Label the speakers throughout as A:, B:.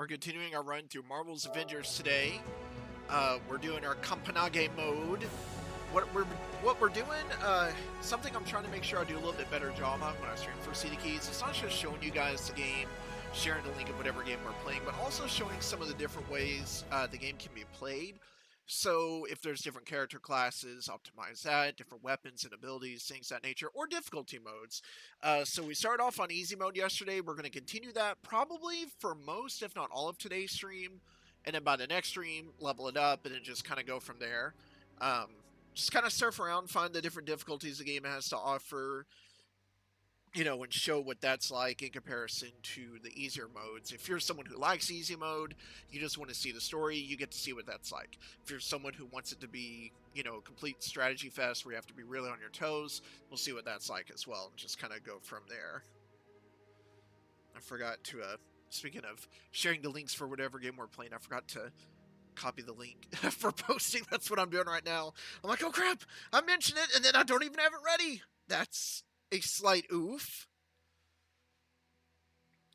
A: We're continuing our run through Marvel's Avengers today. We're doing our Campanage mode. What we're doing, something I'm trying to make sure I do a little bit better job on when I stream for CDKoins. It's not just showing you guys the game, sharing the link of whatever game we're playing, but also showing some of the different ways the game can be played. So if there's different character classes, optimize that, different weapons and abilities, things of that nature, or difficulty modes. So we started off on easy mode yesterday. We're going to continue that probably for most, if not all of today's stream. And then by the next stream, level it up and then just kind of go from there. Just kind of surf around, find the different difficulties the game has to offer, you know, and show what that's like in comparison to the easier modes. If you're someone who likes easy mode, you just want to see the story, you get to see what that's like. If you're someone who wants it to be, you know, a complete strategy fest where you have to be really on your toes, we'll see what that's like as well, and just kind of go from there. I forgot to, speaking of sharing the links for whatever game we're playing, I forgot to copy the link for posting. That's what I'm doing right now. I'm like, oh crap, I mentioned it, and then I don't even have it ready. That's a slight oof.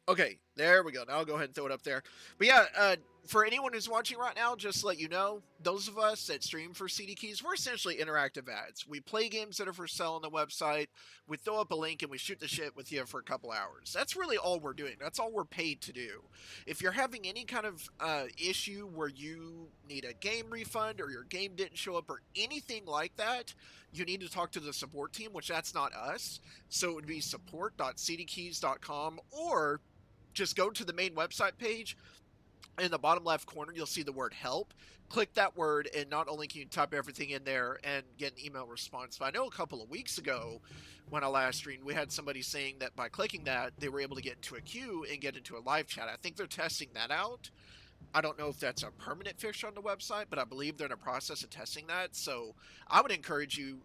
A: Okay, there we go. Now I'll go ahead and throw it up there. But yeah, for anyone who's watching right now, just to let you know, those of us that stream for CDKoins, we're essentially interactive ads. We play games that are for sale on the website, we throw up a link, and we shoot the shit with you for a couple hours. That's really all we're doing. That's all we're paid to do. If you're having any kind of issue where you need a game refund or your game didn't show up or anything like that, you need to talk to the support team, which that's not us. So it would be support.cdkeys.com, or just go to the main website page. In the bottom left corner, you'll see the word help. Click that word, and not only can you type everything in there and get an email response, but I know a couple of weeks ago when I last streamed, we had somebody saying that by clicking that, they were able to get into a queue and get into a live chat. I think they're testing that out. I don't know if that's a permanent fixture on the website, but I believe they're in a process of testing that. So I would encourage you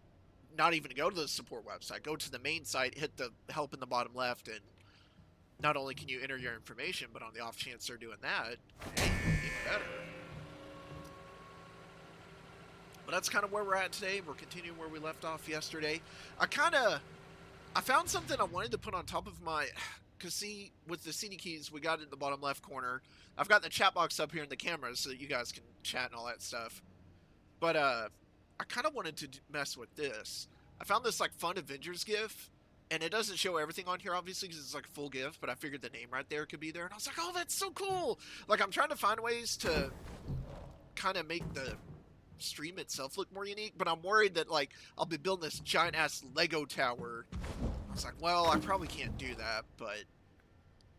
A: not even to go to the support website. Go to the main site, hit the help in the bottom left, and not only can you enter your information, but on the off chance they're doing that, hey, even better. But that's kind of where we're at today. We're continuing where we left off yesterday. I found something I wanted to put on top of my, because see, with the CDKoins, we got it in the bottom left corner. I've got the chat box up here in the camera so that you guys can chat and all that stuff. But I kind of wanted to mess with this. I found this like fun Avengers GIF. And it doesn't show everything on here, obviously, because it's like a full GIF, but I figured the name right there could be there. And I was like, oh, that's so cool. Like, I'm trying to find ways to kind of make the stream itself look more unique, but I'm worried that, like, I'll be building this giant-ass Lego tower. I was like, well, I probably can't do that, but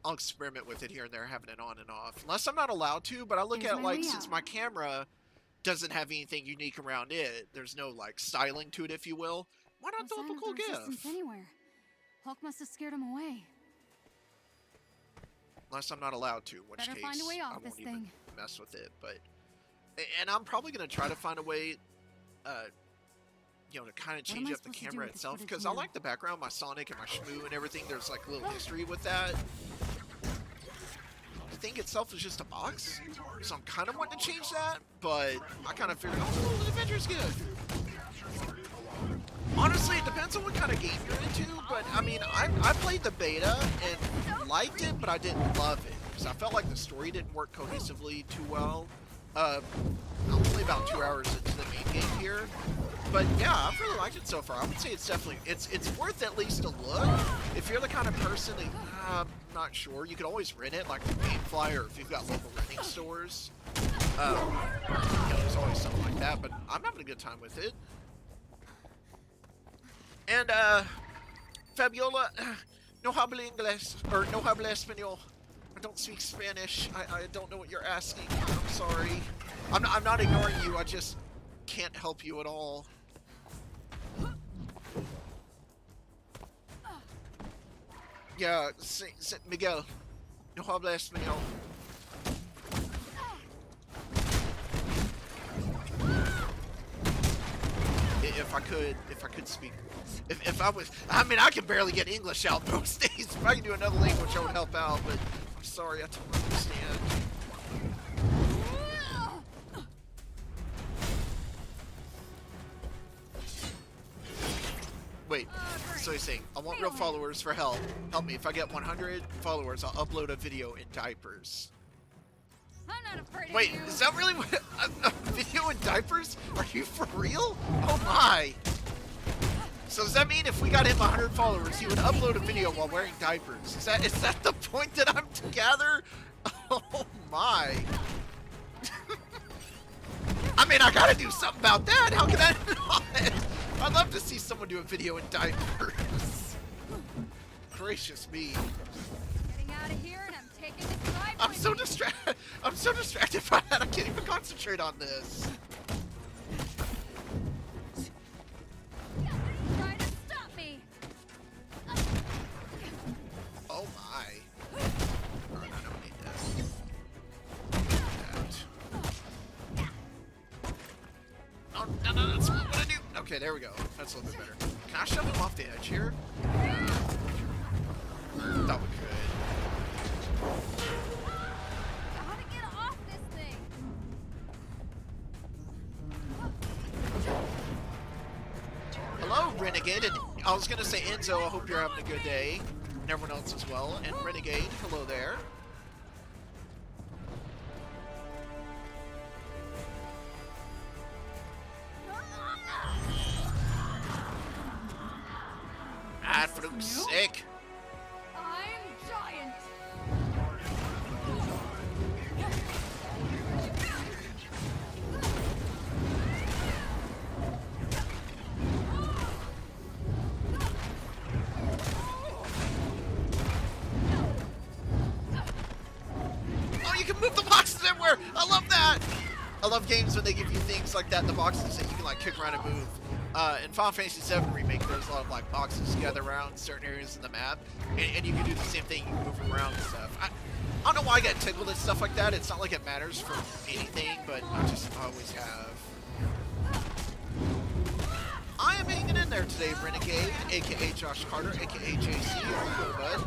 A: I'll experiment with it here and there, having it on and off. Unless I'm not allowed to, but I look at it like, since my camera doesn't have anything unique around it, there's no, like, styling to it, if you will, why not throw up a cool GIF?
B: Anywhere. Hulk must have scared him away.
A: Unless I'm not allowed to, in which case I won't even mess with it. But, and I'm probably going to try to find a way, you know, to kind of change up the camera itself, because I like the background, my Sonic and my Shmoo and everything. There's like a little history with that. The thing itself is just a box, so I'm kind of wanting to change that, but I kind of figured, oh, the Avengers GIF. Honestly, it depends on what kind of game you're into, but I mean, I played the beta and liked it, but I didn't love it, because I felt like the story didn't work cohesively too well. I'm only about 2 hours into the main game here, but yeah, I've really liked it so far. I would say it's definitely, it's worth at least a look. If you're the kind of person that, I'm not sure, you could always rent it, like the Gamefly, or if you've got local renting stores. You know, there's always something like that, but I'm having a good time with it. And, Fabiola, no habla inglés, or no habla español. I don't speak Spanish. I don't know what you're asking. I'm sorry. I'm not ignoring you. I just can't help you at all. Yeah, Miguel, no habla español. If I could speak, if I was, I mean, I can barely get English out most days. If I could do another language, I would help out, but I'm sorry, I don't understand. Wait, so he's saying, I want real followers for help. Help me, if I get 100 followers, I'll upload a video in diapers.
B: I'm not afraid of
A: Wait,
B: you.
A: is that really what a video in diapers? Are you for real? Oh my! So does that mean if we got him 100 followers, he would upload a video while wearing diapers? Is that the point that I'm to gather? Oh my! I mean, I gotta do something about that. How can I not? I'd love to see someone do a video in diapers. Gracious me!
B: Getting out of here, and I'm taking this ride.
A: I'm so distracted. I'm so distracted by that. I can't even concentrate on this.
B: Try to stop me.
A: Oh my! Alright, I don't need this. That. Oh no, that's what I do. Okay, there we go. That's a little bit better. Can I shove him off the edge here? Thought we could.
B: Gotta get off this thing.
A: Hello, Renegade. And I was gonna say Enzo. I hope you're having a good day, and everyone else as well. And Renegade, hello there. Ah, Fluke's sick.
B: I'm giant.
A: Oh, you can move the boxes everywhere. I love that. I love games when they give you things like that in the boxes that you can like kick around and move. In Final Fantasy VII Remake, there's a lot of like boxes together around certain areas in the map, and you can do the same thing. You can move them around and stuff. I don't know why I get tickled at stuff like that. It's not like it matters for anything, but I just always have. I am hanging in there today, Renegade, aka Josh Carter, aka JC. Cool, bud.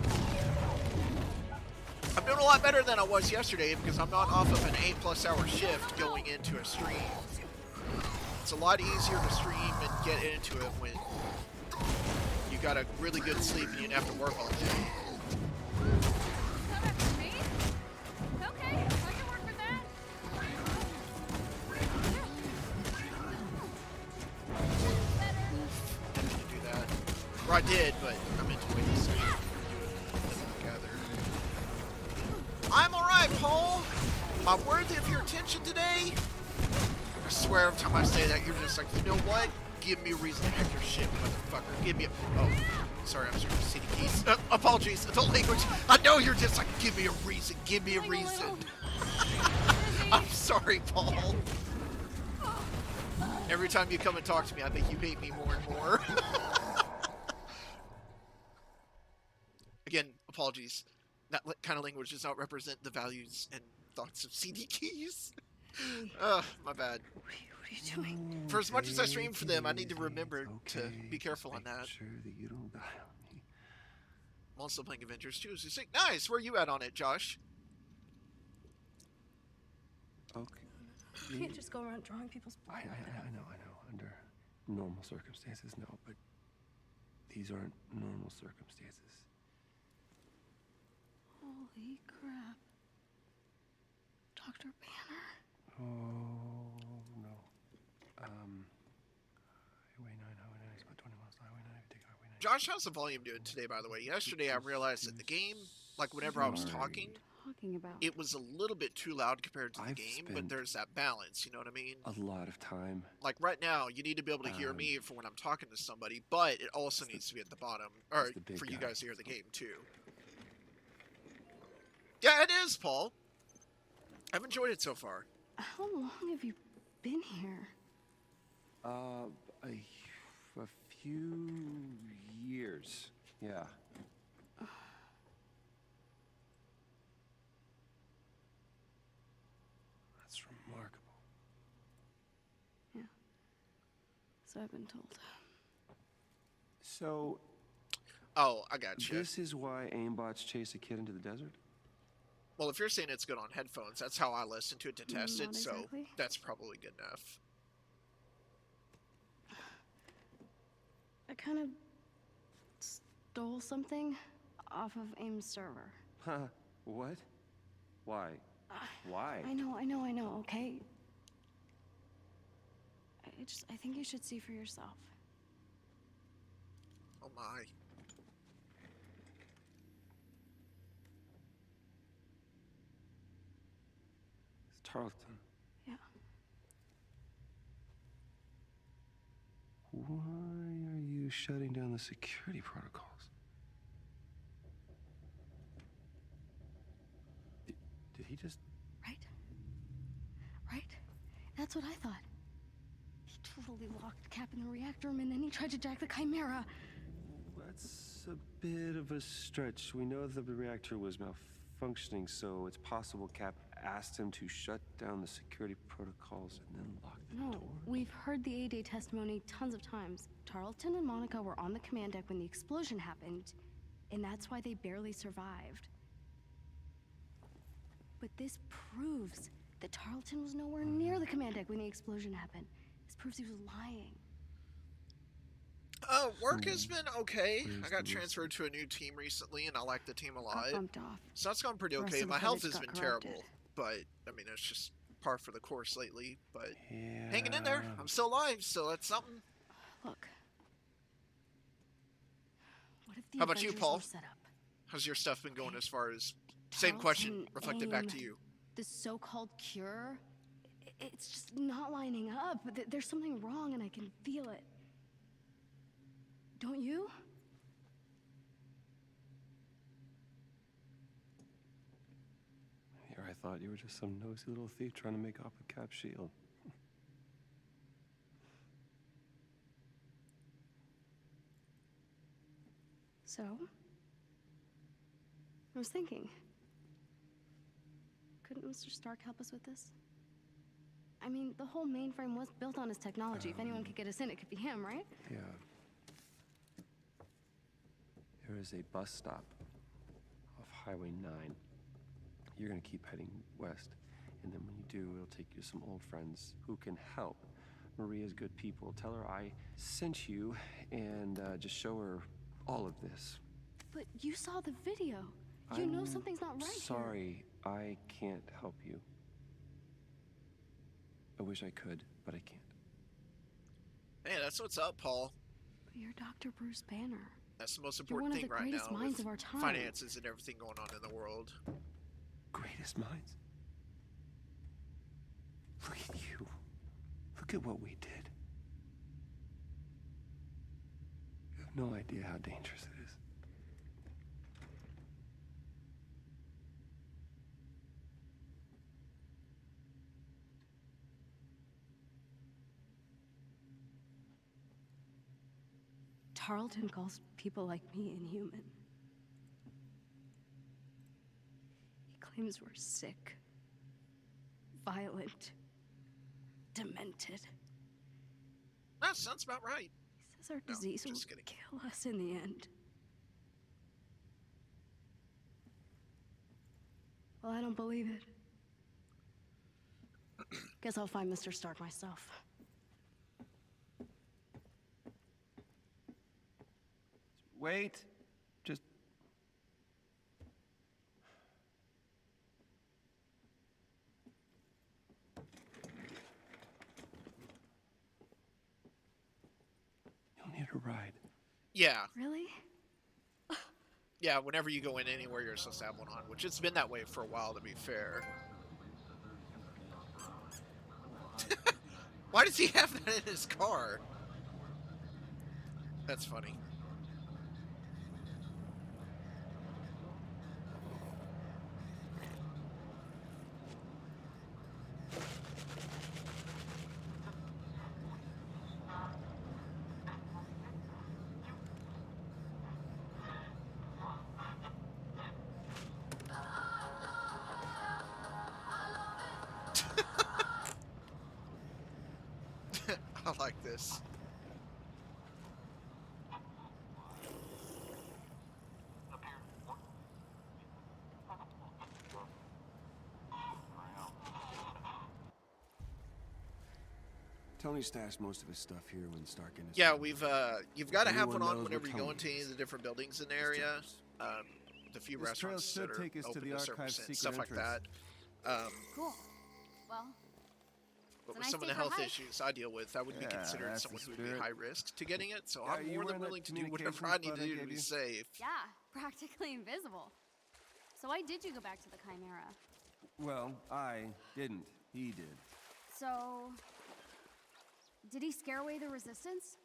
A: I'm doing a lot better than I was yesterday because I'm not off of an 8+ hour shift going into a stream. It's a lot easier to stream and get into it when you got a really good sleep and you don't have to work all day.
B: Come after me? Okay, I can work with that.
A: I didn't do that. Or I did, but I meant to wait this week. Together. I'm alright, Paul! Am I worthy of your attention today? I swear every time I say that, you're just like, you know what? Give me a reason to hack your shit, motherfucker. Give me a... Oh, sorry, I'm sorry. CDKoins. Apologies. The language. I know you're just like, give me a reason. Give me a reason. I'm sorry, Paul. Every time you come and talk to me, I think you hate me more and more. Again, apologies. That kind of language does not represent the values and thoughts of CDKoins. My bad.
B: What are you doing?
A: For as much as I stream for them, I need to remember to be careful on that.
C: Sure that you don't die on me.
A: I'm also playing Avengers 2. So sick. Nice. Where are you at on it, Josh?
C: Okay.
D: You can't just go around drawing people's
C: I know. Under normal circumstances, no, but these aren't normal circumstances.
B: Holy crap. Dr. Banner?
C: Oh, no. Highway 9, it's about 20 miles to Highway 9. If you take Highway 9.
A: Josh, how's the volume doing today, by the way? Yesterday, I realized that the game, like whenever I was talking,
B: About
A: it was a little bit too loud compared to the
C: I've
A: game, but
C: spent
A: there's that balance, you know what I mean?
C: A lot of time.
A: Like right now, you need to be able to hear me for when I'm talking to somebody, but it also needs to be at the bottom, or
C: the big
A: for you
C: guy.
A: guys to hear the game too. Yeah, it is, Paul. I've enjoyed it so far.
B: how long have you been here?
C: A few years. Yeah. That's remarkable.
B: Yeah. So I've been told.
C: So,
A: Oh, I got you.
C: this is why aimbots chase a kid into the desert?
A: Well, if you're saying it's good on headphones, that's how I listen to it to test it,
B: Not
A: so
B: exactly.
A: that's probably good enough.
B: I kind of stole something off of AIM's server.
C: Huh? What? Why? Why?
D: I know, okay? I think you should see for yourself.
A: Oh my.
C: It's Tarleton.
D: Yeah.
C: Why are you shutting down the security protocols? Did he just...
D: Right? That's what I thought. He totally locked Cap in the reactor room and then he tried to jack the Chimera.
C: That's a bit of a stretch. We know that the reactor was malfunctioning, so it's possible Cap asked him to shut down the security protocols and then lock the door.
D: No, we've heard the A-Day testimony tons of times. Tarleton and Monica were on the command deck when the explosion happened, and that's why they barely survived. But this proves that Tarleton was nowhere near the command deck when the explosion happened. This proves he was lying.
A: Work has been okay. I got transferred to a new team recently, and I like the team a lot.
D: Bumped off.
A: So that's gone pretty
D: The rest
A: okay.
D: of the
A: My health
D: footage
A: has
D: got
A: been
D: corrupted.
A: terrible, but I mean it's just par for the course lately. But
C: Yeah.
A: hanging in there. I'm still alive, so that's something.
D: Look. What if the
A: How about you,
D: Avengers
A: Paul?
D: were set up?
A: How's your stuff been going as far as... Same question,
D: Tarleton,
A: reflected back to
D: AIM,
A: you.
D: The so-called cure, it's just not lining up. There's something wrong and I can feel it. Don't you?
C: Here, I thought you were just some nosy little thief trying to make off with Cap's shield.
D: So? I was thinking. Couldn't Mr. Stark help us with this? I mean, the whole mainframe was built on his technology. If anyone could get us in, it could be him, right?
C: Yeah. There is a bus stop off Highway 9. You're gonna keep heading west, and then when you do, it'll take you to some old friends who can help. Maria's good people. Tell her I sent you, and just show her all of this.
D: But you saw the video. You know something's not right here.
C: Sorry, I can't help you. I wish I could, but I can't.
A: Hey, that's what's up, Paul.
D: But you're Dr. Bruce Banner.
A: That's the most
D: You're one
A: important
D: of
A: thing
D: the
A: right
D: greatest
A: now
D: minds
A: with
D: of our time.
A: finances and everything going on in the world.
C: Greatest minds? Look at you. Look at what we did. You have no idea how dangerous it is.
D: Tarleton calls people like me inhuman. He claims we're sick, violent, demented.
A: That sounds about right.
D: He says our
A: No,
D: disease will
A: just kidding.
D: kill us in the end. Well, I don't believe it. Guess I'll find Mr. Stark myself.
C: Wait. Just... You'll need a ride.
A: Yeah,
D: Really?
A: yeah, whenever you go in anywhere, you're supposed to have one on, which it's been that way for a while, to be fair. Why does he have that in his car? That's funny. I like this.
C: Tony stashed most of his stuff here when Stark and his...
A: Yeah, we've you've got to have one
C: Anyone
A: on
C: knows
A: whenever
C: what
A: you go
C: Tony
A: into any
C: is.
A: of the different buildings in the area. The few
C: This trail
A: restaurants
C: should
A: that are
C: take us to
A: open
C: the
A: to certain
C: archive's
A: percent,
C: secret
A: stuff like that.
C: entrance.
B: Cool. Well,
A: But
B: a
A: with
B: nice
A: some of
B: day
A: the
B: for a
A: health
B: hike.
A: issues I deal with, I would be
C: Yeah,
A: considered
C: that's
A: someone
C: the
A: who would be
C: spirit.
A: high risk to getting it, so
C: Yeah,
A: I'm
C: you
A: more
C: wearing
A: than
C: that
A: willing to do whatever
C: communications
A: I need
C: bud
A: to
C: I
A: do to
C: gave
A: be
C: you?
A: safe.
B: yeah, practically invisible. So why did you go back to the Chimera?
C: Well, I didn't. He did.
B: So, did he scare away the resistance?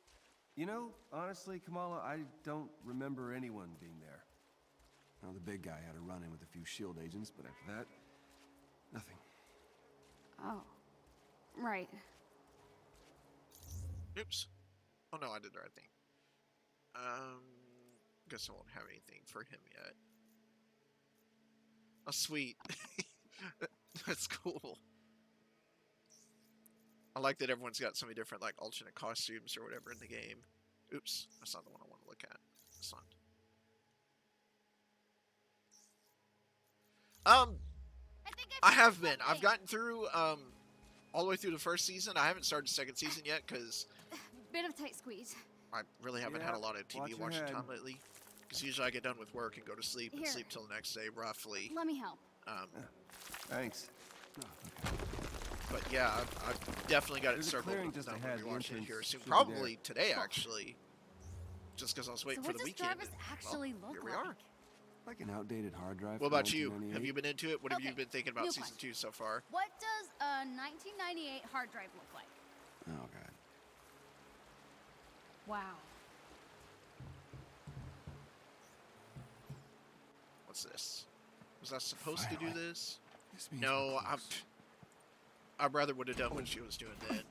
C: You know, honestly, Kamala, I don't remember anyone being there. Well, the big guy had a run-in with a few SHIELD agents, but after that, nothing.
B: Oh, right.
A: Oops. Oh no, I did the right thing. Guess I won't have anything for him yet. Oh, sweet. That's cool. I like that everyone's got so many different, like, alternate costumes or whatever in the game. Oops, that's not the one I want to look at. This one.
B: I think
A: I have been. I've gotten through, all the way through the first season. I haven't started the second season yet, because
B: Bit of tight squeeze.
A: I really haven't had a lot of TV watching time lately. Because usually I get done with work and go to sleep and
B: Here.
A: sleep till the next day, roughly.
B: Let me help.
C: Thanks.
A: But yeah, I've definitely got it
C: There's a
A: circled.
C: clearing just
A: I'm
C: ahead.
A: gonna be
C: The
A: watching it here
C: entrance
A: soon.
C: should be
A: Probably
C: there.
A: today, actually. Just because I was waiting
B: So
A: for
B: what
A: the
B: does
A: weekend.
B: Jarvis
A: and,
B: actually
A: well,
B: look
A: here we
B: like?
A: are.
C: Like an outdated hard drive.
A: What
C: from
A: about you? Have
C: 1998.
A: you been into it? What have you
B: Okay,
A: been thinking about
B: new
A: season
B: question.
A: 2 so far?
B: What does a 1998 hard drive look like?
C: Oh god.
B: Wow.
A: What's this? Was I supposed to do
C: Finally.
A: this?
C: This means
A: No,
C: we're close.
A: I'd rather would have done what she was doing then.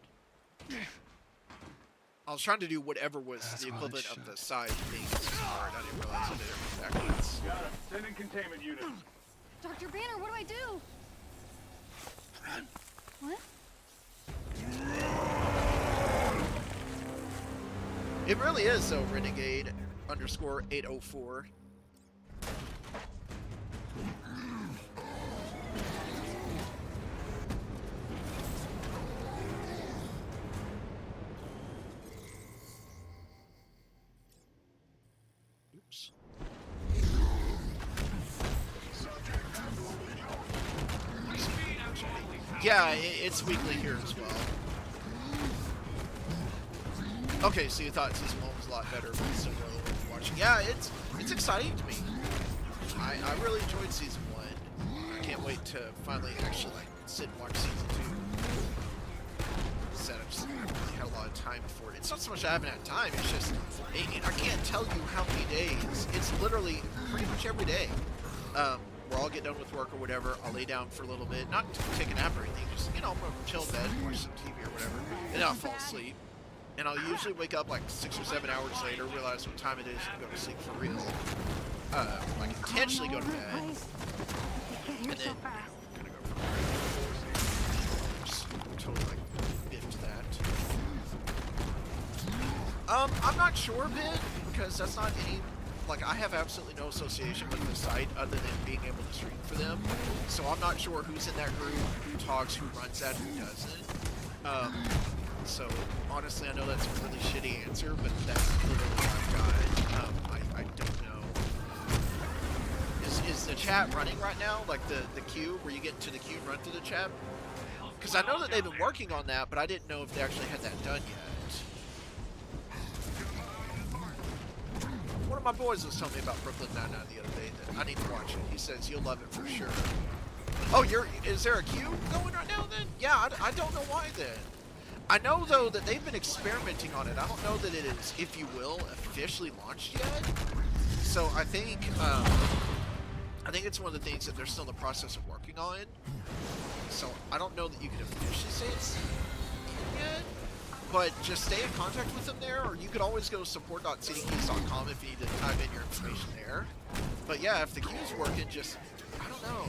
A: I was trying to do whatever was
C: That's
A: the
C: why
A: equivalent
C: it's
A: of the
C: shut.
A: side being hard. I didn't realize I did it backwards.
E: Got it. Sending containment unit.
B: Dr. Banner, what do I do? What?
A: It really is, though, Renegade _ 804. Oops. Yeah, it's weekly here as well. Okay, so you thought season 1 was a lot better, but it's still really worth watching. Yeah, it's exciting to me. I really enjoyed season 1. I can't wait to finally actually like sit and watch season 2. Said I just haven't really had a lot of time for it. It's not so much I haven't had time. It's just I can't tell you how many days. It's literally pretty much every day. Where I'll get done with work or whatever, I'll lay down for a little bit, not to take a nap or anything, just, you know, I'm gonna chill in bed, watch some TV or whatever, and I'll fall asleep. And I'll usually wake up like 6 or 7 hours later, realize what time it is, and go to sleep for real. Like intentionally go to bed, and then kind of go from there. Just totally like biffed that. I'm not sure, Ben, because that's not any. Like, I have absolutely no association with the site other than being able to stream for them. So I'm not sure who's in that group, who talks, who runs that, who doesn't. So honestly, I know that's a really shitty answer, but that's literally what I've got. I don't know. Is the chat running right now? Like the queue, where you get into the queue and run through the chat? Because I know that they've been working on that, but I didn't know if they actually had that done yet. One of my boys was telling me about Brooklyn Nine-Nine the other day that I need to watch it. He says you'll love it for sure. Oh, is there a queue going right now then? Yeah, I don't know why then. I know though that they've been experimenting on it. I don't know that it is, if you will, officially launched yet. So I think it's one of the things that they're still in the process of working on. So I don't know that you can officially say it's yet. But just stay in contact with them there, or you could always go to support.cdkeys.com if you need to type in your information there. But yeah, if the queue's working, just, I don't know.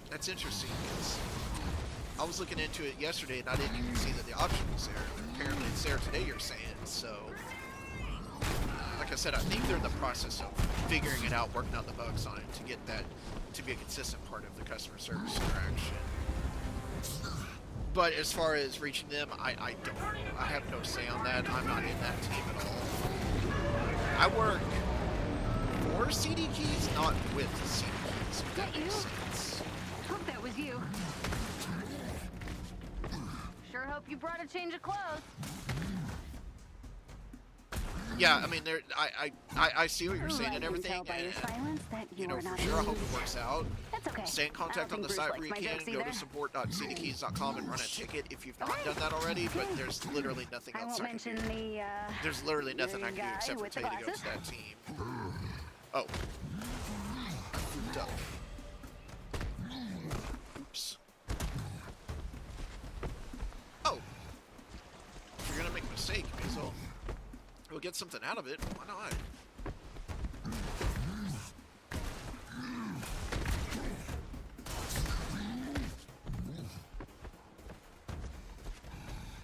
A: That's interesting, because I was looking into it yesterday and I didn't even see that the option was there. And apparently it's there today, you're saying, so. Like I said, I think they're in the process of figuring it out, working out the bugs on it to get that to be a consistent part of the customer service interaction. But as far as reaching them, I don't know. I have no say on that. I'm not in that team at all. I work for CD Keys, not with CD So
D: Is
A: that
D: that you?
A: makes sense.
D: Hope that was you. Sure hope you brought a change of clothes.
A: Yeah, I mean, I see what you're saying and everything,
E: Tell by your
A: and
E: silence that you
A: you know,
E: are
A: for
E: not
A: sure, I hope
E: amused.
A: it works out.
E: That's okay.
A: Stay in contact
E: I
A: on
E: don't
A: the
E: think
A: site
E: Bruce
A: where you
E: likes my
A: can.
E: jokes
A: Go to
E: either.
A: support.cdkeys.com and run a ticket if you've not done that already, but there's literally nothing
E: I
A: else
E: won't
A: I can
E: mention
A: do.
E: the,
A: There's literally nothing I can do
E: guy
A: except for
E: with the
A: tell you to go
E: glasses.
A: to that team. Oh. I fooped up. Oops. Oh. If you're gonna make a mistake, you may as well. We'll get something out of it. Why not?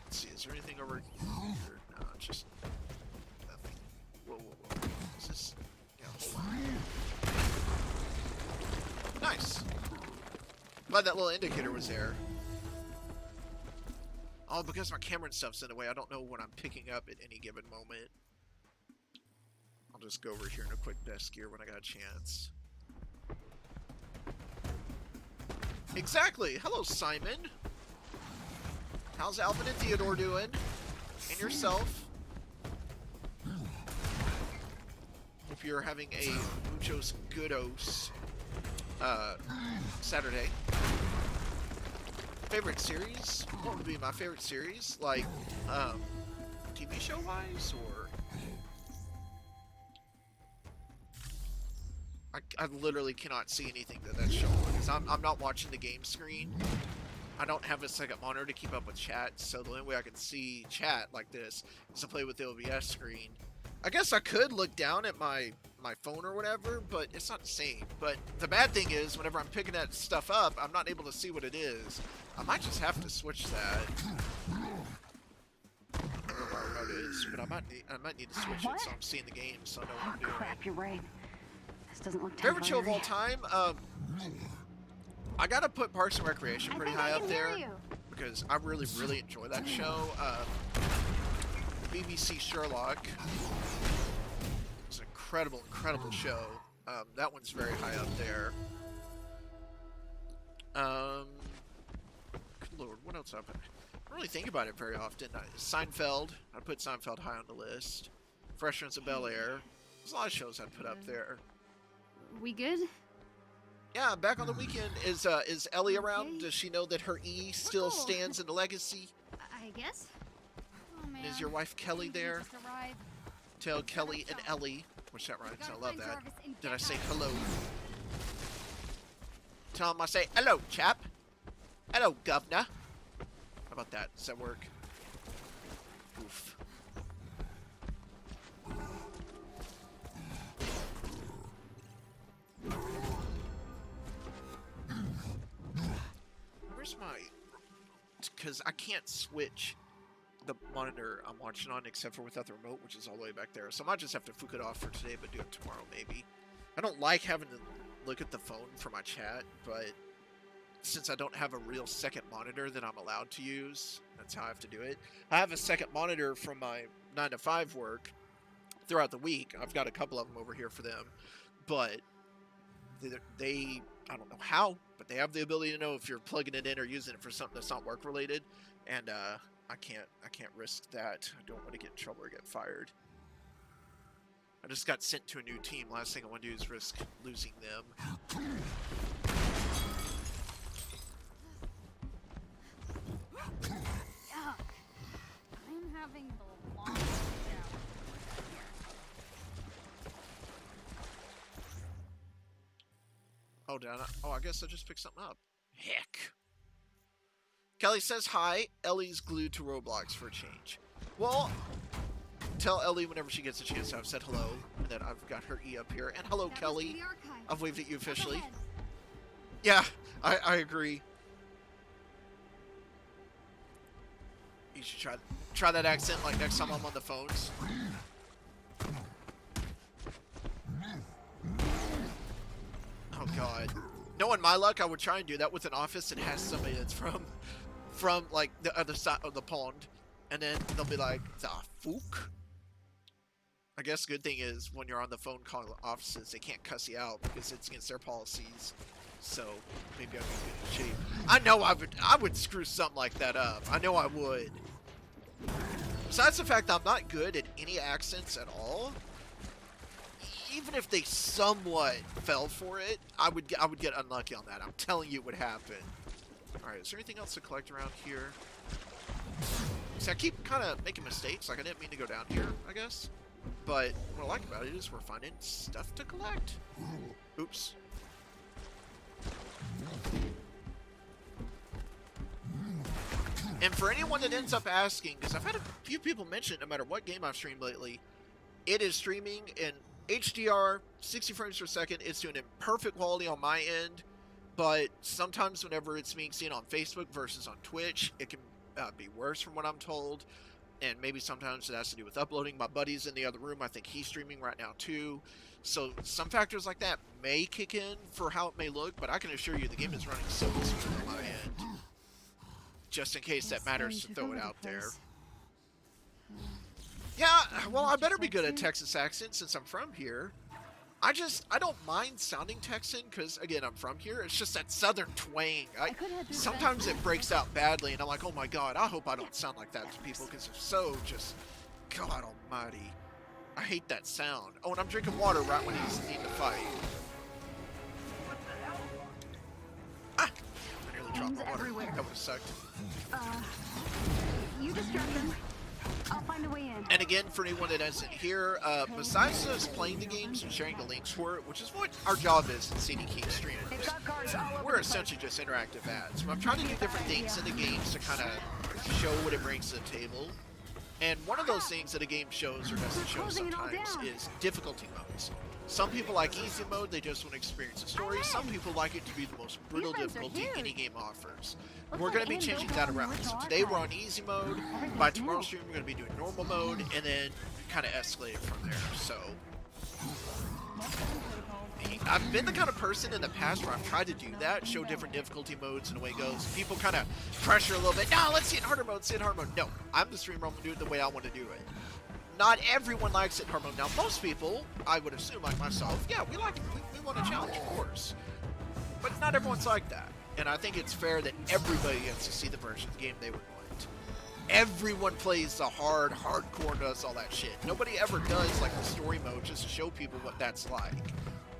A: Let's see, is there anything over here? No, just nothing. Whoa, whoa, whoa. Is this? Yeah, hold on. Nice. Glad that little indicator was there. Oh, because my camera and stuff's in the way, I don't know what I'm picking up at any given moment. I'll just go over here in a quick desk here when I got a chance. Exactly! Hello, Simon! How's Alvin and Theodore doing? And yourself? Hope you're having a muchos goodos Saturday. Favorite series? What would be my favorite series? Like, TV show wise, or I literally cannot see anything that's showing because I'm not watching the game screen. I don't have a second monitor to keep up with chat, so the only way I can see chat like this is to play with the OBS screen. I guess I could look down at my phone or whatever, but it's not the same. But the bad thing is, whenever I'm picking that stuff up, I'm not able to see what it is. I might just have to switch that. I don't know where my remote is, but I might need to switch it so I'm seeing the game, so I know what
E: Oh
A: I'm doing.
E: crap, you're right. This doesn't look
A: Favorite show of all
E: temporary.
A: time? I gotta put Parks and Recreation pretty high up there because I really, really enjoy that show. The BBC Sherlock. It's an incredible, incredible show. That one's very high up there. Good lord, what else happened? I don't really think about it very often. Seinfeld. I put Seinfeld high on the list. Fresh Prince of Bel-Air. There's a lot of shows I'd put up there.
B: We good?
A: Yeah, back on the weekend. Is Ellie around?
B: Okay.
A: Does she know that her E still
B: cool.
A: stands in the legacy?
B: I guess. Oh man.
A: Is your wife Kelly there?
B: Just arrived.
A: Tell Kelly and Ellie, which that rhymes.
B: Gotta
A: I love
B: find
A: that.
B: Jarvis and
A: Did I
B: get
A: say
B: out.
A: hello? Tell him I say hello, chap. Hello, governor. How about that? Does that work? Oof. Where's my... Because I can't switch the monitor I'm watching on except for without the remote, which is all the way back there. So I might just have to fook it off for today, but do it tomorrow maybe. I don't like having to look at the phone for my chat, but since I don't have a real second monitor that I'm allowed to use, that's how I have to do it. I have a second monitor from my 9 to 5 work throughout the week. I've got a couple of them over here for them, but they I don't know how, but they have the ability to know if you're plugging it in or using it for something that's not work related, and I can't risk that. I don't want to get in trouble or get fired. I just got sent to a new team. Last thing I want to do is risk losing them.
B: Yuck. I'm having the longest shower here.
A: Oh, did I not? Oh, I guess I just picked something up. Heck. Kelly says hi. Ellie's glued to Roblox for a change. Well, tell Ellie whenever she gets a chance I've said hello and that I've got her E up here. And hello,
B: That must
A: Kelly.
B: be the archive.
A: I've waved at you
B: Up
A: officially.
B: ahead.
A: Yeah, I agree. You should try that accent like next time I'm on the phones. Oh god. Knowing my luck, I would try and do that with an office that has somebody that's from like the other side of the pond, and then they'll be like, "The fook." I guess good thing is when you're on the phone calling offices, they can't cuss you out because it's against their policies. So maybe I'd be in good shape. I know I would screw something like that up. I know I would. Besides the fact that I'm not good at any accents at all, even if they somewhat fell for it, I would get unlucky on that. I'm telling you what would happen. All right, is there anything else to collect around here? See, I keep kind of making mistakes. Like I didn't mean to go down here, I guess. But what I like about it is we're finding stuff to collect. Oops. And for anyone that ends up asking, because I've had a few people mention no matter what game I've streamed lately, it is streaming in HDR, 60 frames per second. It's doing it perfect quality on my end, but sometimes whenever it's being seen on Facebook versus on Twitch, it can be worse from what I'm told. And maybe sometimes it has to do with uploading. My buddy's in the other room. I think he's streaming right now too. So some factors like that may kick in for how it may look, but I can assure you the game is running so smooth on my end. Just in case that matters to throw it out there. Yeah, well, I better be good at Texas accent since I'm from here. I don't mind sounding Texan because, again, I'm from here. It's just that southern twang. Sometimes it breaks out badly, and I'm like, oh my god, I hope I don't sound like that to people because they're so just, God almighty. I hate that sound. Oh, and I'm drinking water right when he's needing to fight. Ah! I nearly dropped my water.
B: Everywhere.
A: That would have sucked.
B: You distract them. I'll find a way in.
A: And again, for anyone that isn't here, besides us playing the games and sharing the links for it, which is what our job is in CDKoins streamers, we're essentially just interactive ads. I'm trying to do different things in the games to kind of show what it brings to the table. And one of those things that a game shows or doesn't show sometimes is difficulty modes. Some people like easy mode, they just want to experience the story. Some people like it to be the most brutal difficulty any game offers. And we're going to be changing that around. So today we're on easy mode. By tomorrow's stream we're going to be doing normal mode and then kind of escalate it from there. So I've been the kind of person in the past where I've tried to do that, show different difficulty modes and away it goes. People kind of pressure a little bit. No, let's see it in harder mode, see it in hard mode. No, I'm the streamer, I'm going to do it the way I want to do it. Not everyone likes it in hard mode. Now, most people, I would assume, like myself, yeah, we like it. We want a challenge, of course. But not everyone's like that. And I think it's fair that everybody gets to see the version of the game they would want. Everyone plays the hardcore, does all that shit. Nobody ever does, like, the story mode just to show people what that's like.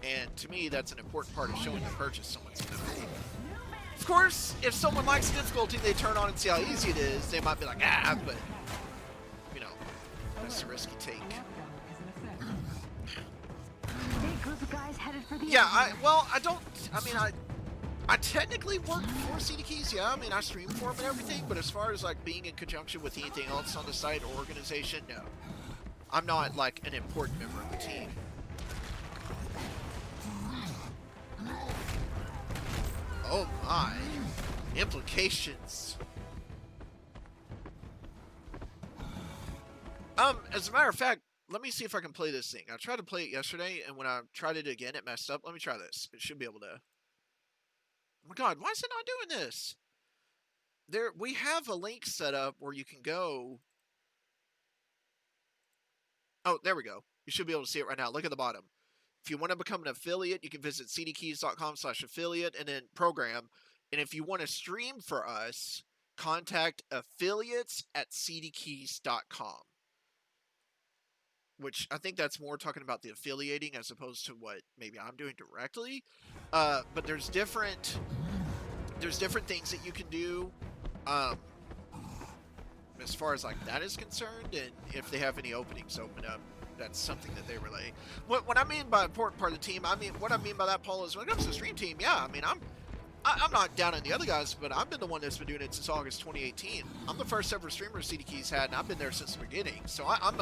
A: And to me, that's an important part of showing the purchase someone's going to make. Of course, if someone likes difficulty, they turn on and see how easy it is, they might be like, ah, but, you know, that's a risky take.
B: Big group of guys headed for the
A: I technically work for CDKoins, yeah. I mean, I stream for them and everything, but as far as, like, being in conjunction with anything else on the site or organization, no. I'm not, like, an important member of the team. Oh my. Implications. As a matter of fact, let me see if I can play this thing. I tried to play it yesterday, and when I tried it again, it messed up. Let me try this. It should be able to... Oh my god, why is it not doing this? We have a link set up where you can go... Oh, there we go. You should be able to see it right now. Look at the bottom. If you want to become an affiliate, you can visit cdkeys.com/affiliate and then program. And if you want to stream for us, contact affiliates@cdkeys.com. Which I think that's more talking about the affiliating as opposed to what maybe I'm doing directly. But there's different things that you can do as far as like that is concerned, and if they have any openings open up, that's something that they relay. What I mean by important part of the team, what I mean by that, Paul, is when it comes to the stream team, yeah, I mean, I'm not down on the other guys, but I've been the one that's been doing it since August 2018. I'm the first ever streamer CDKoins had, and I've been there since the beginning. So I'm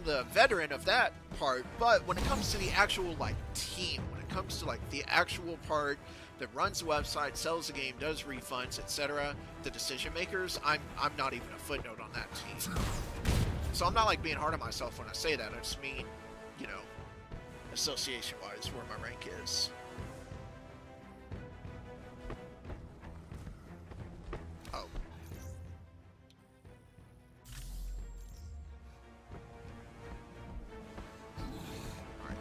A: the veteran of that part. But when it comes to the actual like team, when it comes to like the actual part that runs the website, sells the game, does refunds, etc., the decision makers, I'm not even a footnote on that team. So I'm not like being hard on myself when I say that. I just mean, you know, association-wise, where my rank is. Oh.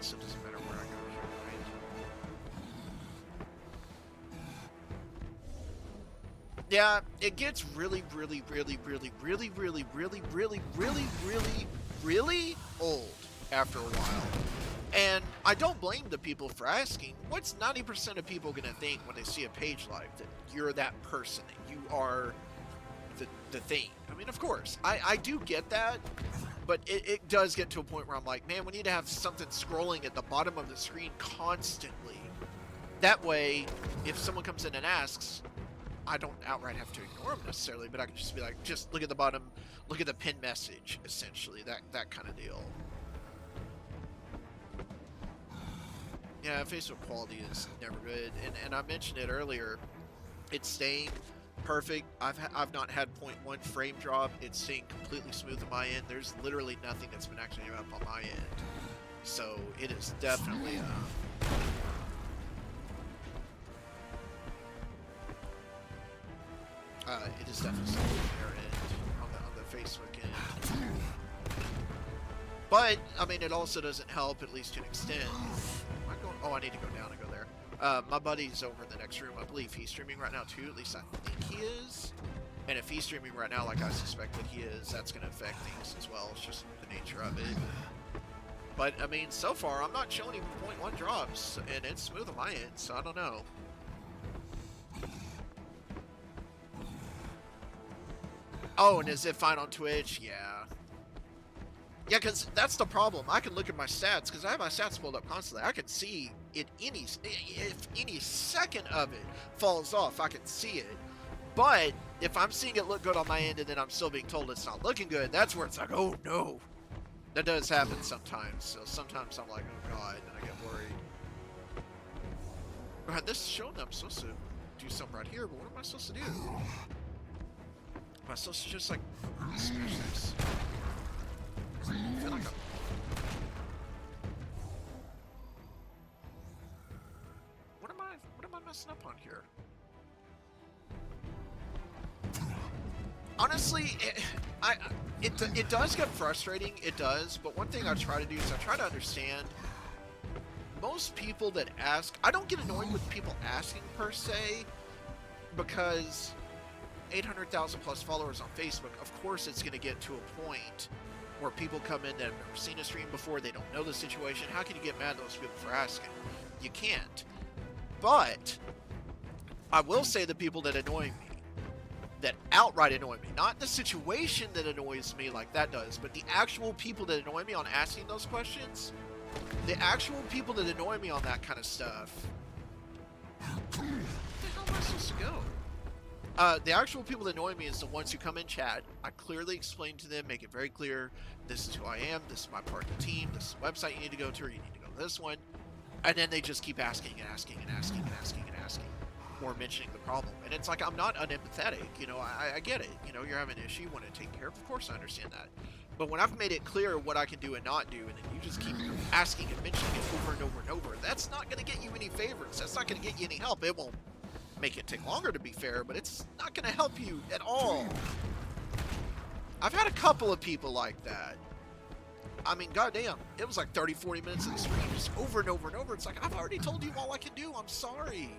A: so it doesn't matter where I go here, right? Yeah, it gets really old after a while. And I don't blame the people for asking. What's 90% of people gonna think when they see a page like that you're that person, that you are the thing? I mean, of course, I do get that, but it does get to a point where I'm like, man, we need to have something scrolling at the bottom of the screen constantly. That way, if someone comes in and asks, I don't outright have to ignore them necessarily, but I can just be like, just look at the bottom, look at the pinned message, essentially, that kind of deal. Yeah, Facebook quality is never good, and I mentioned it earlier. It's staying perfect. I've not had 0.1 frame drop. It's staying completely smooth on my end. There's literally nothing that's been acting up on my end. So it is definitely it is definitely something on their end, on the Facebook end. But I mean, it also doesn't help, at least to an extent. Am I going? Oh, I need to go down and go there. My buddy's over in the next room. I believe he's streaming right now too. At least I think he is. And if he's streaming right now, like I suspected he is, that's going to affect things as well. It's just the nature of it. But I mean, so far I'm not showing even 0.1 drops, and it's smooth on my end. So I don't know. Oh, and is it fine on Twitch? Yeah. Yeah, because that's the problem. I can look at my stats, because I have my stats pulled up constantly. I can see it if any second of it falls off, I can see it. But if I'm seeing it look good on my end and then I'm still being told it's not looking good, that's where it's like, oh no. That does happen sometimes. So sometimes I'm like, oh god, and I get worried. God, this is showing that I'm supposed to do something right here, but what am I supposed to do? Am I supposed to just like smash this? I feel like what am I messing up on here? Honestly, it does get frustrating. It does, but one thing I try to do is I try to understand. Most people that ask, I don't get annoyed with people asking per se, because 800,000 plus followers on Facebook, of course it's going to get to a point where people come in that have never seen a stream before, they don't know the situation. How can you get mad at those people for asking? You can't. But I will say the people that annoy me, that outright annoy me, not the situation that annoys me like that does, but the actual people that annoy me on asking those questions, the actual people that annoy me on that kind of stuff, where the hell am I supposed to go? The actual people that annoy me is the ones who come in chat. I clearly explain to them, make it very clear, this is who I am, this is my part of the team, this is the website you need to go to, or you need to go to this one. And then they just keep asking and asking and asking and asking and asking, or mentioning the problem. And it's like, I'm not unempathetic, you know, I get it. You know, you're having an issue, you want to take care of course I understand that. But when I've made it clear what I can do and not do, and then you just keep asking and mentioning it over and over and over, that's not going to get you any favors. That's not going to get you any help. It won't make it take longer, to be fair, but it's not going to help you at all. I've had a couple of people like that. I mean, goddamn, it was like 30-40 minutes of the stream, just over and over and over. It's like, I've already told you all I can do. I'm sorry.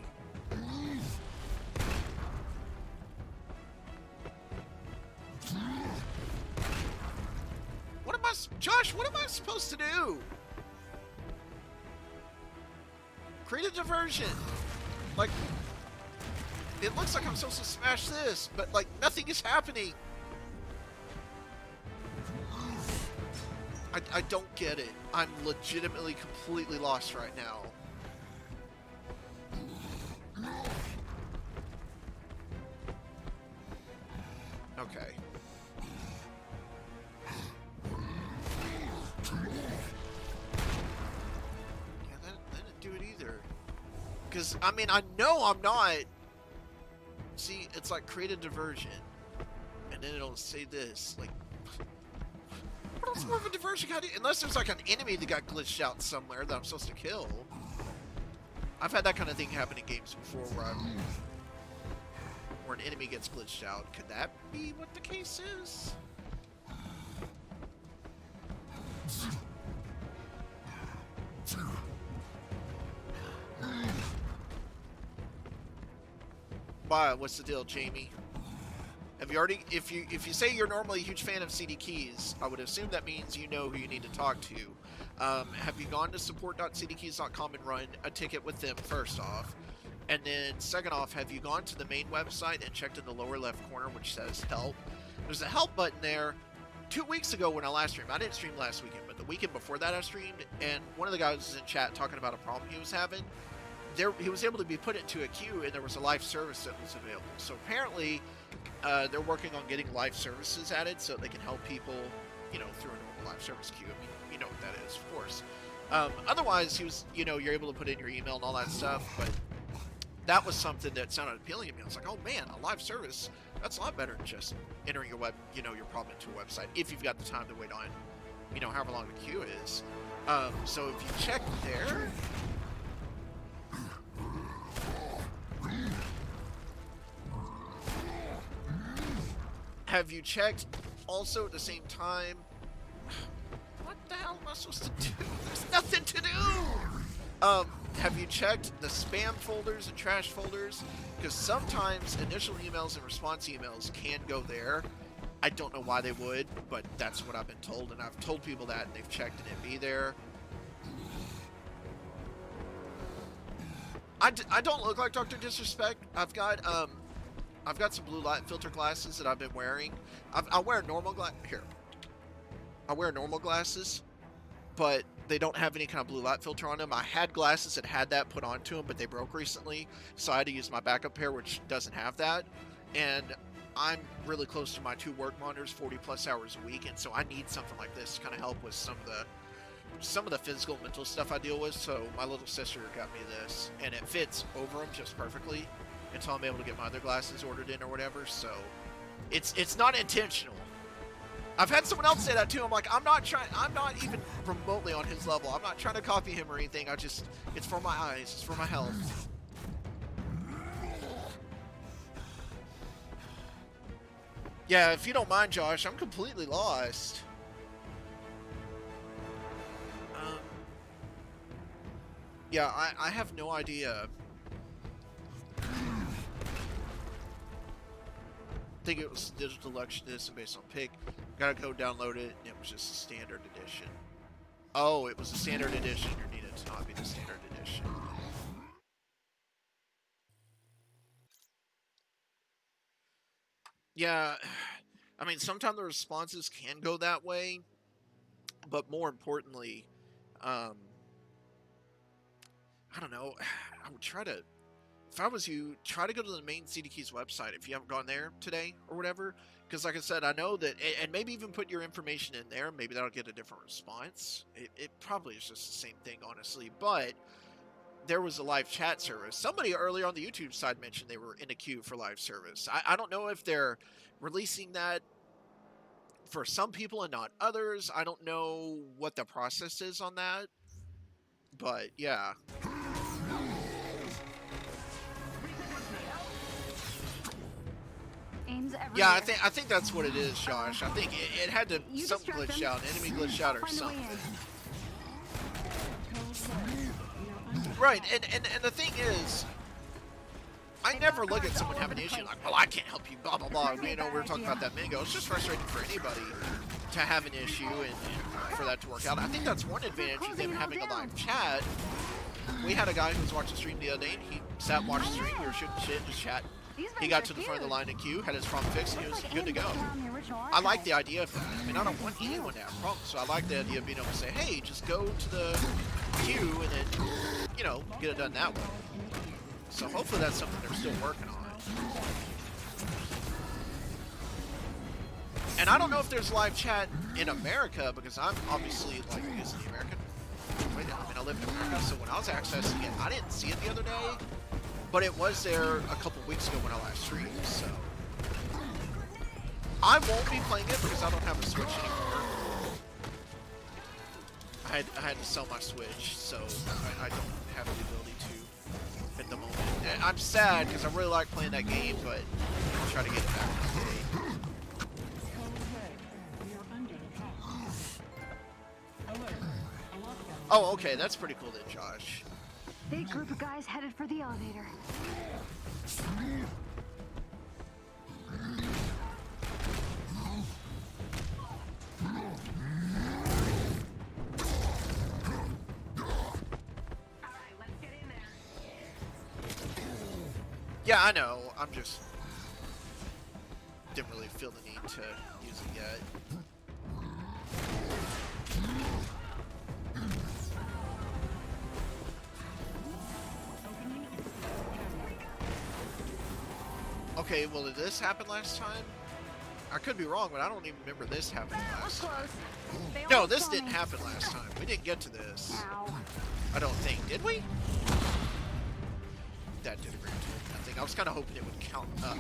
A: What am I, Josh, what am I supposed to do? Create a diversion. Like, it looks like I'm supposed to smash this, but like nothing is happening. I don't get it. I'm legitimately completely lost right now. Okay. Yeah, that didn't do it either. Because, I mean, I know I'm not... See, it's like create a diversion. And then it'll say this, like... What else more of a diversion can I do? Unless there's like an enemy that got glitched out somewhere that I'm supposed to kill. I've had that kind of thing happen in games before where an enemy gets glitched out. Could that be what the case is? Why? What's the deal, Jamie? Have you already? If you say you're normally a huge fan of CD Keys, I would assume that means you know who you need to talk to. Have you gone to support.cdkeys.com and run a ticket with them first off? And then second off, have you gone to the main website and checked in the lower left corner which says help? There's a help button there. 2 weeks ago when I last streamed, I didn't stream last weekend, but the weekend before that I streamed, and one of the guys was in chat talking about a problem he was having. He was able to be put into a queue, and there was a live service that was available. So apparently, they're working on getting live services added so they can help people, you know, through a normal live service queue. I mean, you know what that is, of course. Otherwise, he was, you know, you're able to put in your email and all that stuff, but that was something that sounded appealing to me. I was like, oh man, a live service, that's a lot better than just entering your your problem into a website if you've got the time to wait on, you know, however long the queue is. So if you check there, have you checked also at the same time? What the hell am I supposed to do? There's nothing to do! Have you checked the spam folders and trash folders? Because sometimes initial emails and response emails can go there. I don't know why they would, but that's what I've been told, and I've told people that, and they've checked and it'd be there. I don't look like Dr. Disrespect. I've got some blue light filter glasses that I've been wearing. I wear normal I wear normal glasses, but they don't have any kind of blue light filter on them. I had glasses that had that put onto them, but they broke recently, so I had to use my backup pair, which doesn't have that. And I'm really close to my 2 work monitors, 40 plus hours a week, and so I need something like this to kind of help with some of the physical and mental stuff I deal with. So my little sister got me this, and it fits over them just perfectly until I'm able to get my other glasses ordered in or whatever. So it's not intentional. I've had someone else say that too. I'm like, I'm not even remotely on his level. I'm not trying to copy him or anything. It's for my eyes. It's for my health. Yeah, if you don't mind, Josh, I'm completely lost. Yeah, I have no idea. I think it was Digital Deluxe Edition based on pick. Gotta go download it, and it was just a standard edition. Oh, it was a standard edition. You needed to not be the standard edition. Yeah, I mean, sometimes the responses can go that way, but more importantly, I don't know, I would try to, if I was you, try to go to the main CD Keys website if you haven't gone there today or whatever, because like I said, I know that, and maybe even put your information in there, maybe that'll get a different response. It probably is just the same thing, honestly, but there was a live chat service. Somebody earlier on the YouTube side mentioned they were in a queue for live service. I don't know if they're releasing that for some people and not others. I don't know what the process is on that, but yeah. Yeah, I think that's what it is, Josh. I think it had to something glitch out, enemy glitch out or something. Right, and the thing is, I never look at someone having an issue like, well, I can't help you, blah, blah, blah. You know, we were talking about that a minute ago. It's just frustrating for anybody to have an issue and for that to work out. I think that's one advantage of them having a live chat. We had a guy who was watching the stream the other day, and he sat and watched the stream. We were shooting shit, just chat. He got to the front of the line in queue, had his problem fixed, and he was good to go. I like the idea of that. I mean, I don't want anyone to have problems, so I like the idea of being able to say, hey, just go to the queue and then, you know, get it done that way. So hopefully that's something they're still working on. And I don't know if there's live chat in America, because I'm obviously, like, using the American. I mean, I live in America, so when I was accessing it, I didn't see it the other day. But it was there a couple weeks ago when I last streamed, so. I won't be playing it because I don't have a Switch anymore. I had to sell my Switch, so I don't have the ability to at the moment. And I'm sad because I really like playing that game, but I'll try to get it back today. Oh, okay, that's pretty cool then, Josh.
E: Big group of guys headed for the elevator.
A: Yeah, I know. I'm just didn't really feel the need to use it yet. Okay, well, did this happen last time? I could be wrong, but I don't even remember this happening last time. No, this didn't happen last time. We didn't get to this.
E: Ow.
A: I don't think. Did we? That did agree to nothing. I was kind of hoping it would count up.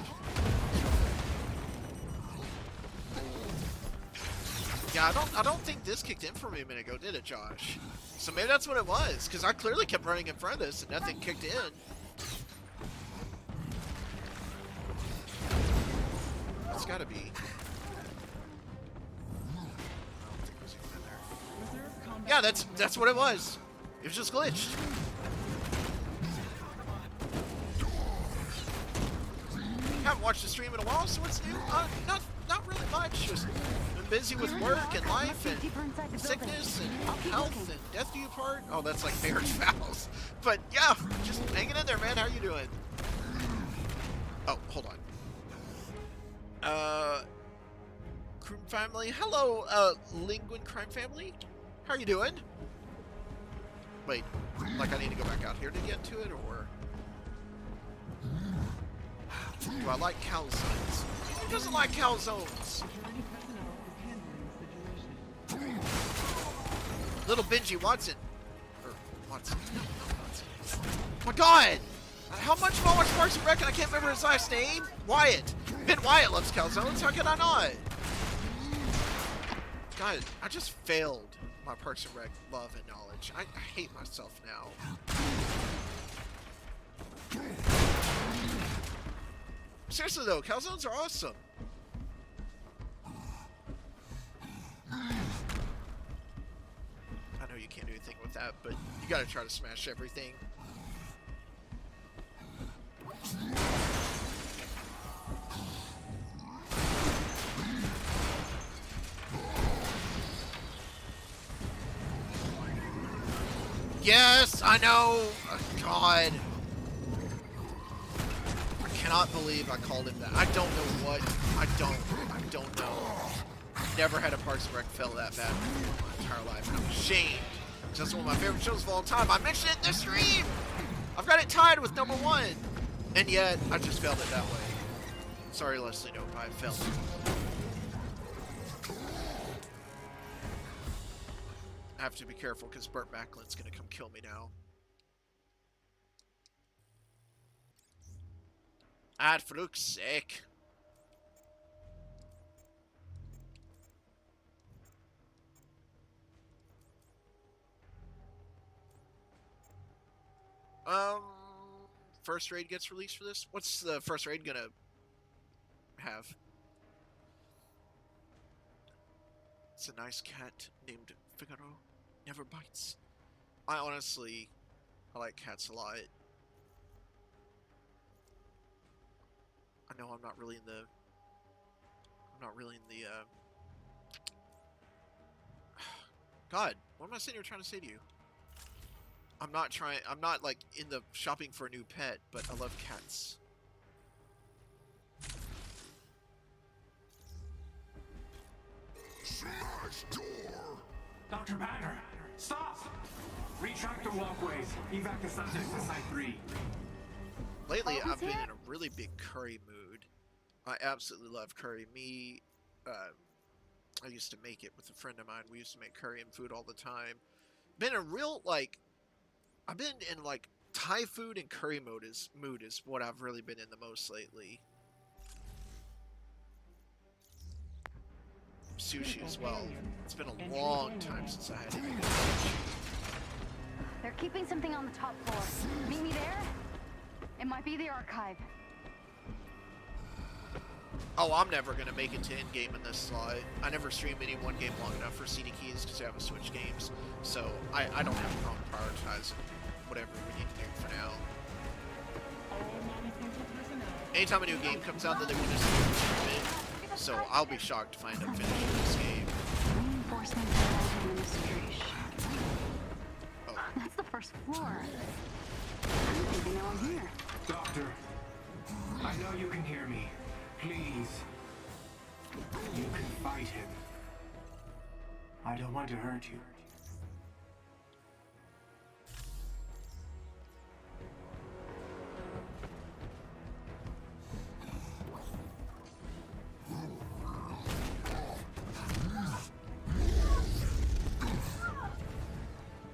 A: Yeah, I don't think this kicked in for me a minute ago, did it, Josh? So maybe that's what it was, because I clearly kept running in front of this and nothing kicked in. It's gotta be. I don't think there's anything in there. Yeah, that's what it was. It was just glitched. Haven't watched the stream in a while, so what's new? Not really much. Just been busy with work and life and sickness and health and death do you part. Oh, that's like marriage vows. But yeah, just hanging in there, man. How you doing? Oh, hold on. Crime family. Hello, Linguin crime family. How are you doing? Wait, like I need to go back out here to get to it, or do I like calzones? Who doesn't like calzones? Little Benji Watson. Or Watson. No, not Watson. Oh my god! How much have I watched Parks and Rec and I can't remember his last name? Wyatt. Ben Wyatt loves calzones. How could I not? God, I just failed my Parks and Rec love and knowledge. I hate myself now. Seriously though, calzones are awesome. I know you can't do anything with that, but you gotta try to smash everything. Yes, I know. Oh, God. I cannot believe I called him that. I don't know what. I don't know. Never had a Parks and Rec fail that bad in my entire life. And I'm ashamed. It's one of my favorite shows of all time. I mentioned it in the stream. I've got it tied with #1. And yet, I just failed it that way. Sorry, Leslie, nope, I failed it. I have to be careful because Burt Macklin's gonna come kill me now. For Luke's sake. First raid gets released for this? What's the first raid gonna have? It's a nice cat named Figaro. Never bites. I like cats a lot. I know I'm not really in the God, what am I sitting here trying to say to you? I'm not like in the shopping for a new pet, but I love cats.
F: Smash door!
G: Dr. Banner, stop! Retract the walkways. Evac the subjects to Site 3.
A: Lately, I've been in a really big curry mood. I absolutely love curry. I used to make it with a friend of mine. We used to make curry and food all the time. Been a real, I've been in, Thai food and curry mood is what I've really been in the most lately. Sushi as well. It's been a long time since I had any good sushi.
E: They're keeping something on the top floor. Meet me there? It might be the archive.
A: Oh, I'm never gonna make it to endgame in this slot. I never stream any one game long enough for CDKoins because I have a Switch games, so I don't have a problem prioritizing whatever we need to do for now. Anytime a new game comes out, that they're gonna stream it, so I'll be shocked if I end up finishing this game.
E: Reinforcement administration.
A: Oh.
E: That's the first floor. I don't think they know I'm here.
G: Doctor, I know you can hear me. Please. You can fight him. I don't want to hurt you.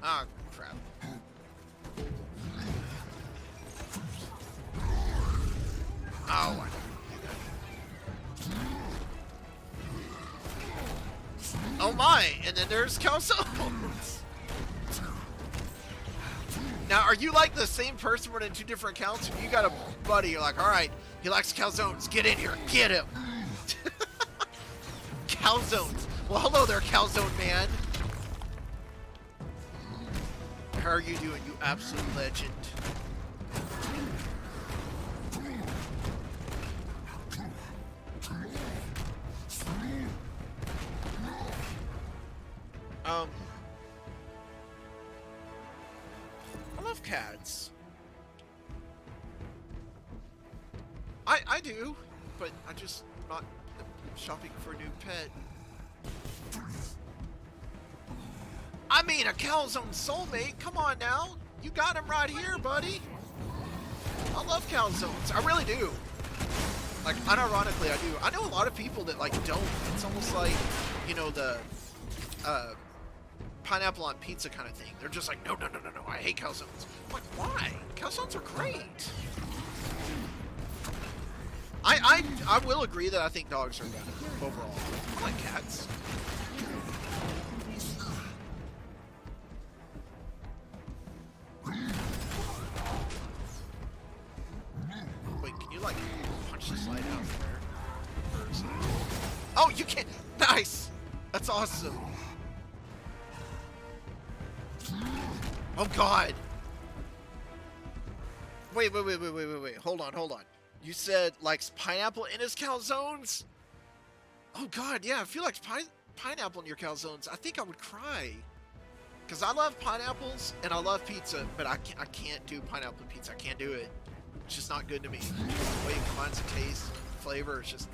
A: Ah, crap. Oh, I don't do that. Oh my! And then there's calzones. Now, are you like the same person running two different accounts? If you got a buddy, you're like, all right, he likes calzones. Get in here, get him. Calzones. Well, hello there, calzone man. How are you doing, you absolute legend? I love cats. I do, but I just not shopping for a new pet. I mean, a calzone soulmate. Come on now, you got him right here, buddy. I love calzones. I really do. Like, unironically, I do. I know a lot of people that like don't. It's almost like, you know, the pineapple on pizza kind of thing. They're just like, no, I hate calzones. I'm like, why? Calzones are great. I will agree that I think dogs are better overall. I like cats. Wait, can you like punch this light out there? Oh, you can! Nice! That's awesome. Oh god! Wait. Hold on. You said likes pineapple in his calzones? Oh god, yeah, if you like pineapple in your calzones, I think I would cry. Because I love pineapples and I love pizza, but I can't do pineapple pizza. I can't do it. It's just not good to me. Just the way it combines the taste, flavor, it's just...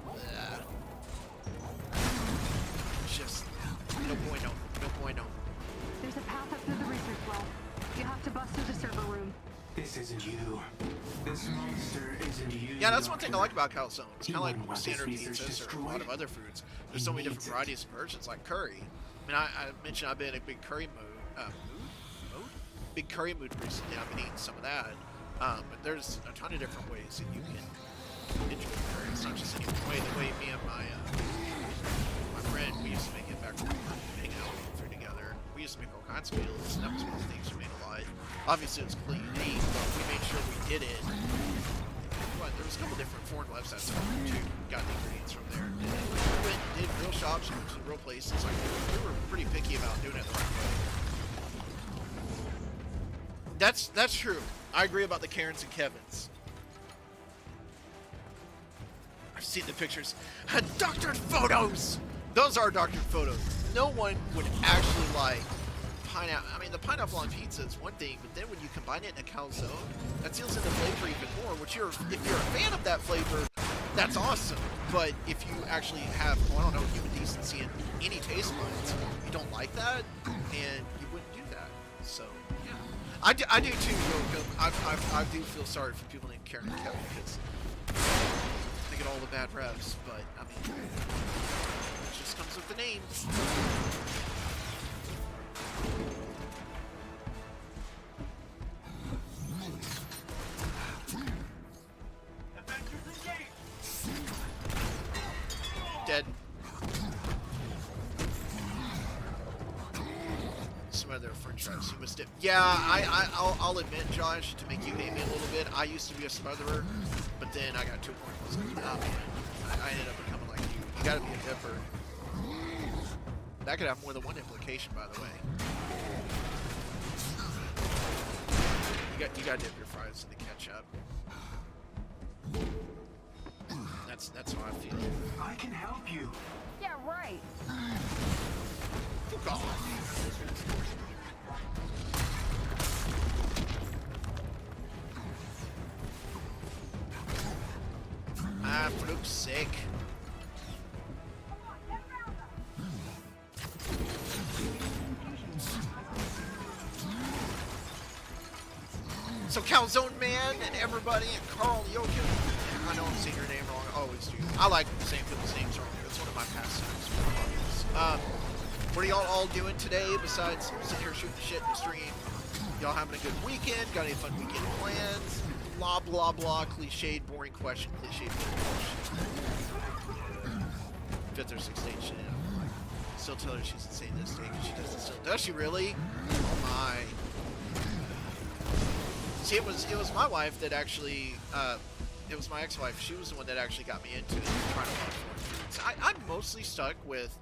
A: It's just... No bueno.
E: There's a path up through the research well. You have to bust through the server room.
G: This isn't you. This monster isn't you.
A: Yeah, that's one thing I like about calzones. It's
G: He
A: kind of
G: wouldn't
A: like
G: want
A: standard
G: this research
A: pizzas or a lot of
G: destroyed.
A: other foods. There's
G: He
A: so many
G: needs
A: different
G: it.
A: varieties of versions, like curry. I mean, I mentioned I've been in a big curry mood. Big curry mood recently. I've been eating some of that. But there's a ton of different ways that you can enjoy curry. It's not just any way. The way me and my friend, we used to make it back when we were hanging out through together. We used to make all kinds of meals, and that was one of the things we made a lot. Obviously, it was completely unique, but we made sure we did it. But there was a couple different foreign websites that we got the ingredients from there. And we went and did real shops, went to real places. Like, we were pretty picky about doing it the right way. That's true. I agree about the Karens and Kevins. I've seen the pictures. Doctored photos! Those are doctored photos. No one would actually like pineapple. I mean, the pineapple on pizza is one thing, but then when you combine it in a calzone, that seals in the flavor even more. If you're a fan of that flavor, that's awesome. But if you actually have, well, I don't know, human decency and any taste buds, you don't like that, and you wouldn't do that. So, yeah. I do too, Yoko. I do feel sorry for people named Karen and Kevin because they get all the bad reps, but, I mean, it just comes with the name. Dead. Some other french fries. You missed it. Yeah, I'll admit, Josh, to make you hate me a little bit, I used to be a smotherer, but then I got to a point where I was like, nah, man, I ended up becoming like you. You gotta be a dipper. That could have more than one implication, by the way. You gotta dip your fries in the ketchup. That's how I feel.
G: I can help you.
E: Yeah, right.
A: Fuck off. sick. So Calzone Man and everybody and Carl Jochen. I know I'm saying your name wrong. I always do. I like saying people's names wrong. That's one of my pastimes. What are y'all all doing today besides sitting here shooting the shit in the stream? Y'all having a good weekend? Got any fun weekend plans? Blah, blah, blah. Cliched, boring question. Cliched, boring question. 5th or 6th day shit. Still tell her she's insane this day because she doesn't still. Does she really? Oh my. See, it was my wife that actually, it was my ex-wife. She was the one that actually got me into it, trying to watch foreign foods. I'm mostly stuck with,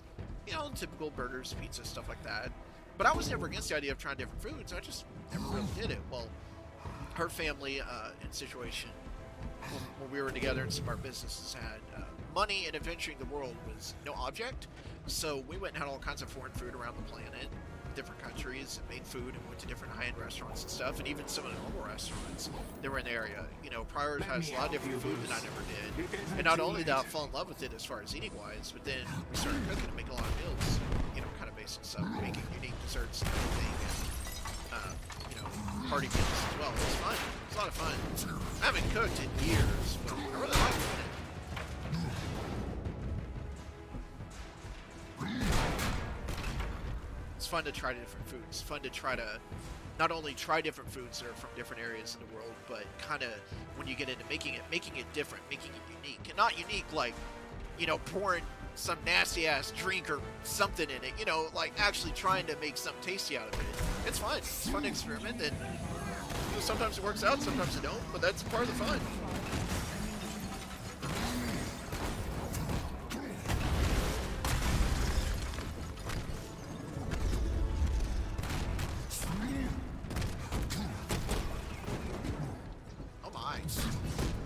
A: you know, typical burgers, pizza, stuff like that. But I was never against the idea of trying different foods. I just never really did it. Well, her family and situation, when we were together and some of our businesses had money, and adventuring the world was no object. So we went and had all kinds of foreign food around the planet, different countries, and made food and went to different high-end restaurants and stuff, and even some of the normal restaurants that were in the area. You know, prioritized a lot of different food that I never did. And not only did I fall in love with it as far as eating-wise, but then we started cooking and making a lot of meals, you know, kind of basic stuff, making unique desserts and everything, and, you know, party meals as well. It was fun. It was a lot of fun. I haven't cooked in years, but I really like doing it. It's fun to try different foods. Fun to try to not only try different foods that are from different areas of the world, but kind of when you get into making it different, making it unique. And not unique like, you know, pouring some nasty ass drink or something in it, you know, like actually trying to make something tasty out of it. It's fun. It's fun to experiment, and you know, sometimes it works out, sometimes it don't, but that's part of the fun.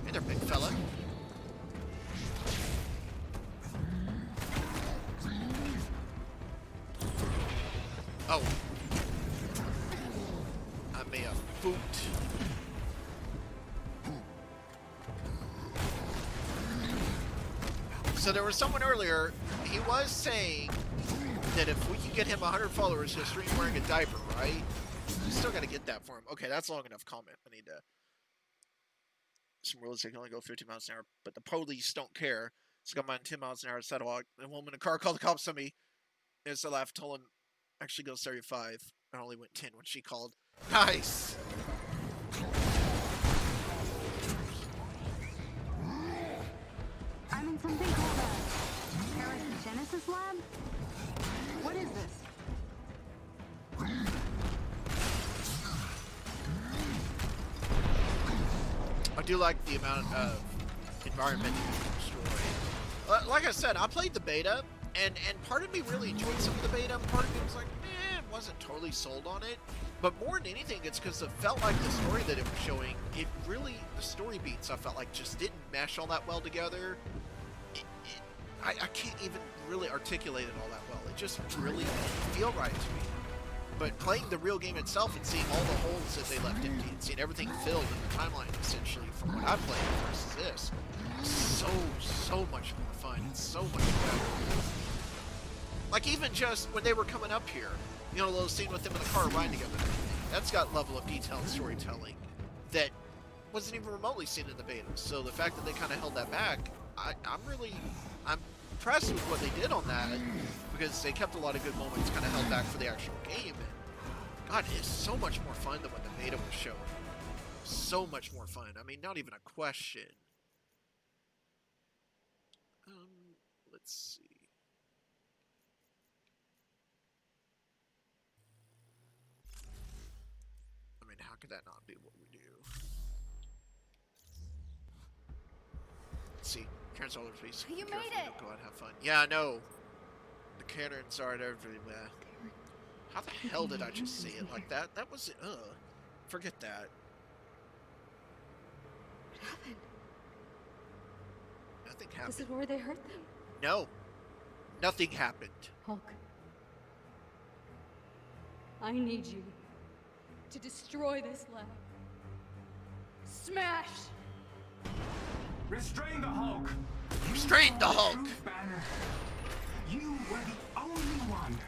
A: Hey there, big fella. Oh. I may have boot. So there was someone earlier, he was saying that if we could get him 100 followers, he'll stream wearing a diaper, right? Still gotta get that for him. Okay, that's long enough comment. I need to... Some rules, they can only go 50 miles an hour, but the police don't care. So got mine 10 miles an hour sidewalk. A woman in a car called the cops on me. And so I laughed, told him, actually goes 35. I only went 10 when she called. Nice!
E: I'm in something called a Paragenesis lab. What is this?
A: I do like the amount of environment you can destroy. Like I said, I played the beta, and part of me really enjoyed some of the beta, and part of me was like, wasn't totally sold on it. But more than anything, it's because it felt like the story that it was showing, it really, the story beats I felt like just didn't mesh all that well together. I can't even really articulate it all that well. It just really didn't feel right to me. But playing the real game itself and seeing all the holes that they left empty and seeing everything filled in the timeline, essentially, from what I played versus this, so much more fun. It's so much better. Like, even just when they were coming up here, you know, a little scene with them in the car riding together, that's got level of detail and storytelling that wasn't even remotely seen in the beta. So the fact that they kind of held that back, I'm impressed with what they did on that, because they kept a lot of good moments kind of held back for the actual game. And God, it's so much more fun than what the beta was showing. So much more fun. I mean, not even a question. Let's see. I mean, how could that not be what we do? Let's see. Karen's all over face.
E: You
A: Careful,
E: made it!
A: Go out and have fun. Yeah, I know. The Karens are everywhere. How the hell did I just say it like that? That was... Forget that.
D: What happened?
A: Nothing happened.
D: Is it where they hurt them?
A: No. Nothing happened.
D: Hulk. I need you to destroy this lab. Smash!
G: Restrain the Hulk!
A: Restrain the Hulk!
G: Truth Banner. You were the only one.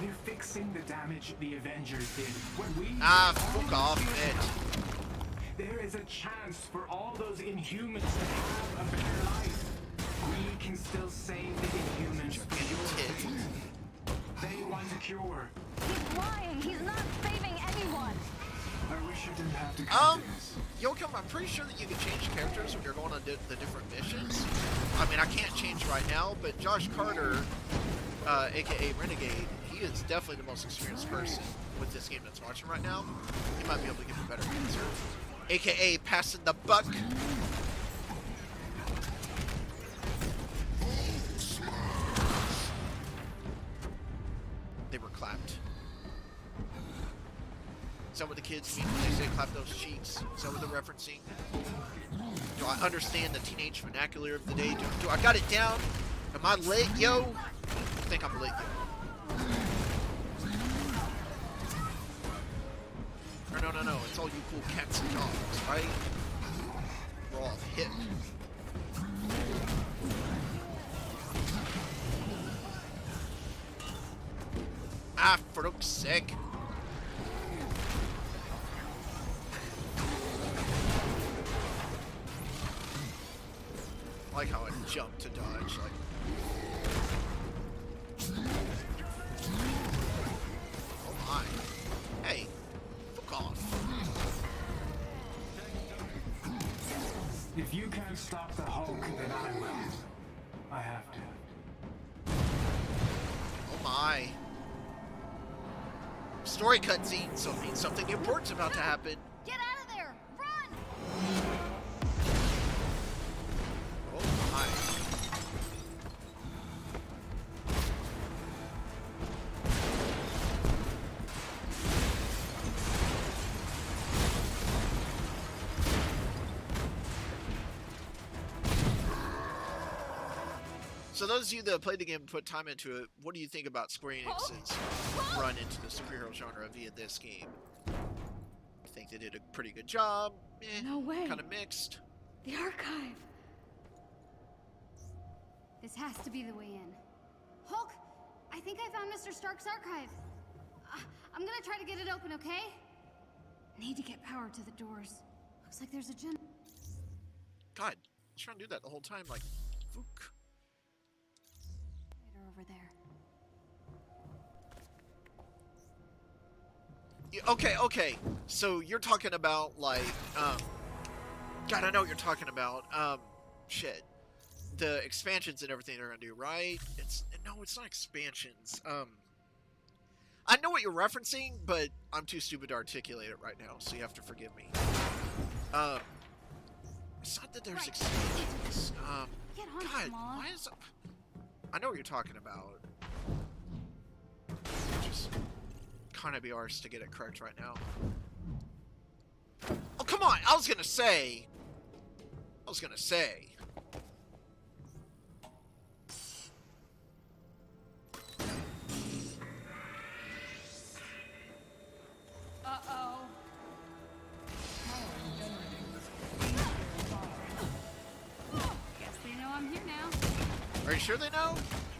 G: We're fixing the damage the Avengers did when we...
A: Ah, fuck off it.
G: There is a chance for all those Inhumans to have a better life. We can still save the Inhumans for your sake. They want a cure.
E: He's lying. He's not saving anyone.
G: I wish I didn't have to come to this.
A: Yoakum, I'm pretty sure that you can change characters when you're going on the different missions. I mean, I can't change right now, but Josh Carter, aka Renegade, he is definitely the most experienced person with this game that's watching right now. He might be able to give a better answer. AKA passing the buck. They were clapped. Is that what the kids mean when they say clap those cheeks? Is that what they're referencing? Do I understand the teenage vernacular of the day? Do I got it down? Am I lit, yo? I think I'm lit, yo. Or no, it's all you cool cats and dogs, right? We're all hip. Ah, for fuck's sake. I like how I jumped to dodge, like... Oh my. Hey, fuck off.
G: If you can't stop the Hulk, then I will. I have to.
A: Oh my. Story cutscene, so it means something important's about to happen.
E: Get out of there! Run!
A: Oh my. So those of you that played the game and put time into it, what do you think about Square Enix's run into the superhero genre via this game? I think they did a pretty good job.
D: No way.
A: Kind of mixed.
D: The archive.
B: This has to be the way in. Hulk, I think I found Mr. Stark's archive. I'm gonna try to get it open, okay? Need to get power to the doors. Looks like there's a gen.
A: God, I was trying to do that the whole time, like, fook.
B: Over there.
A: Okay. So you're talking about like, God, I know what you're talking about. Shit, the expansions and everything they're gonna do, right? It's not expansions. I know what you're referencing, but I'm too stupid to articulate it right now, so you have to forgive me. It's not that there's expansions.
B: Get on,
A: God,
B: Kamala.
A: why is it? I know what you're talking about. Just kind of be ours to get it correct right now. Oh, come on! I was gonna say.
B: Uh-oh. Guess they know I'm here now.
A: Are you sure they know?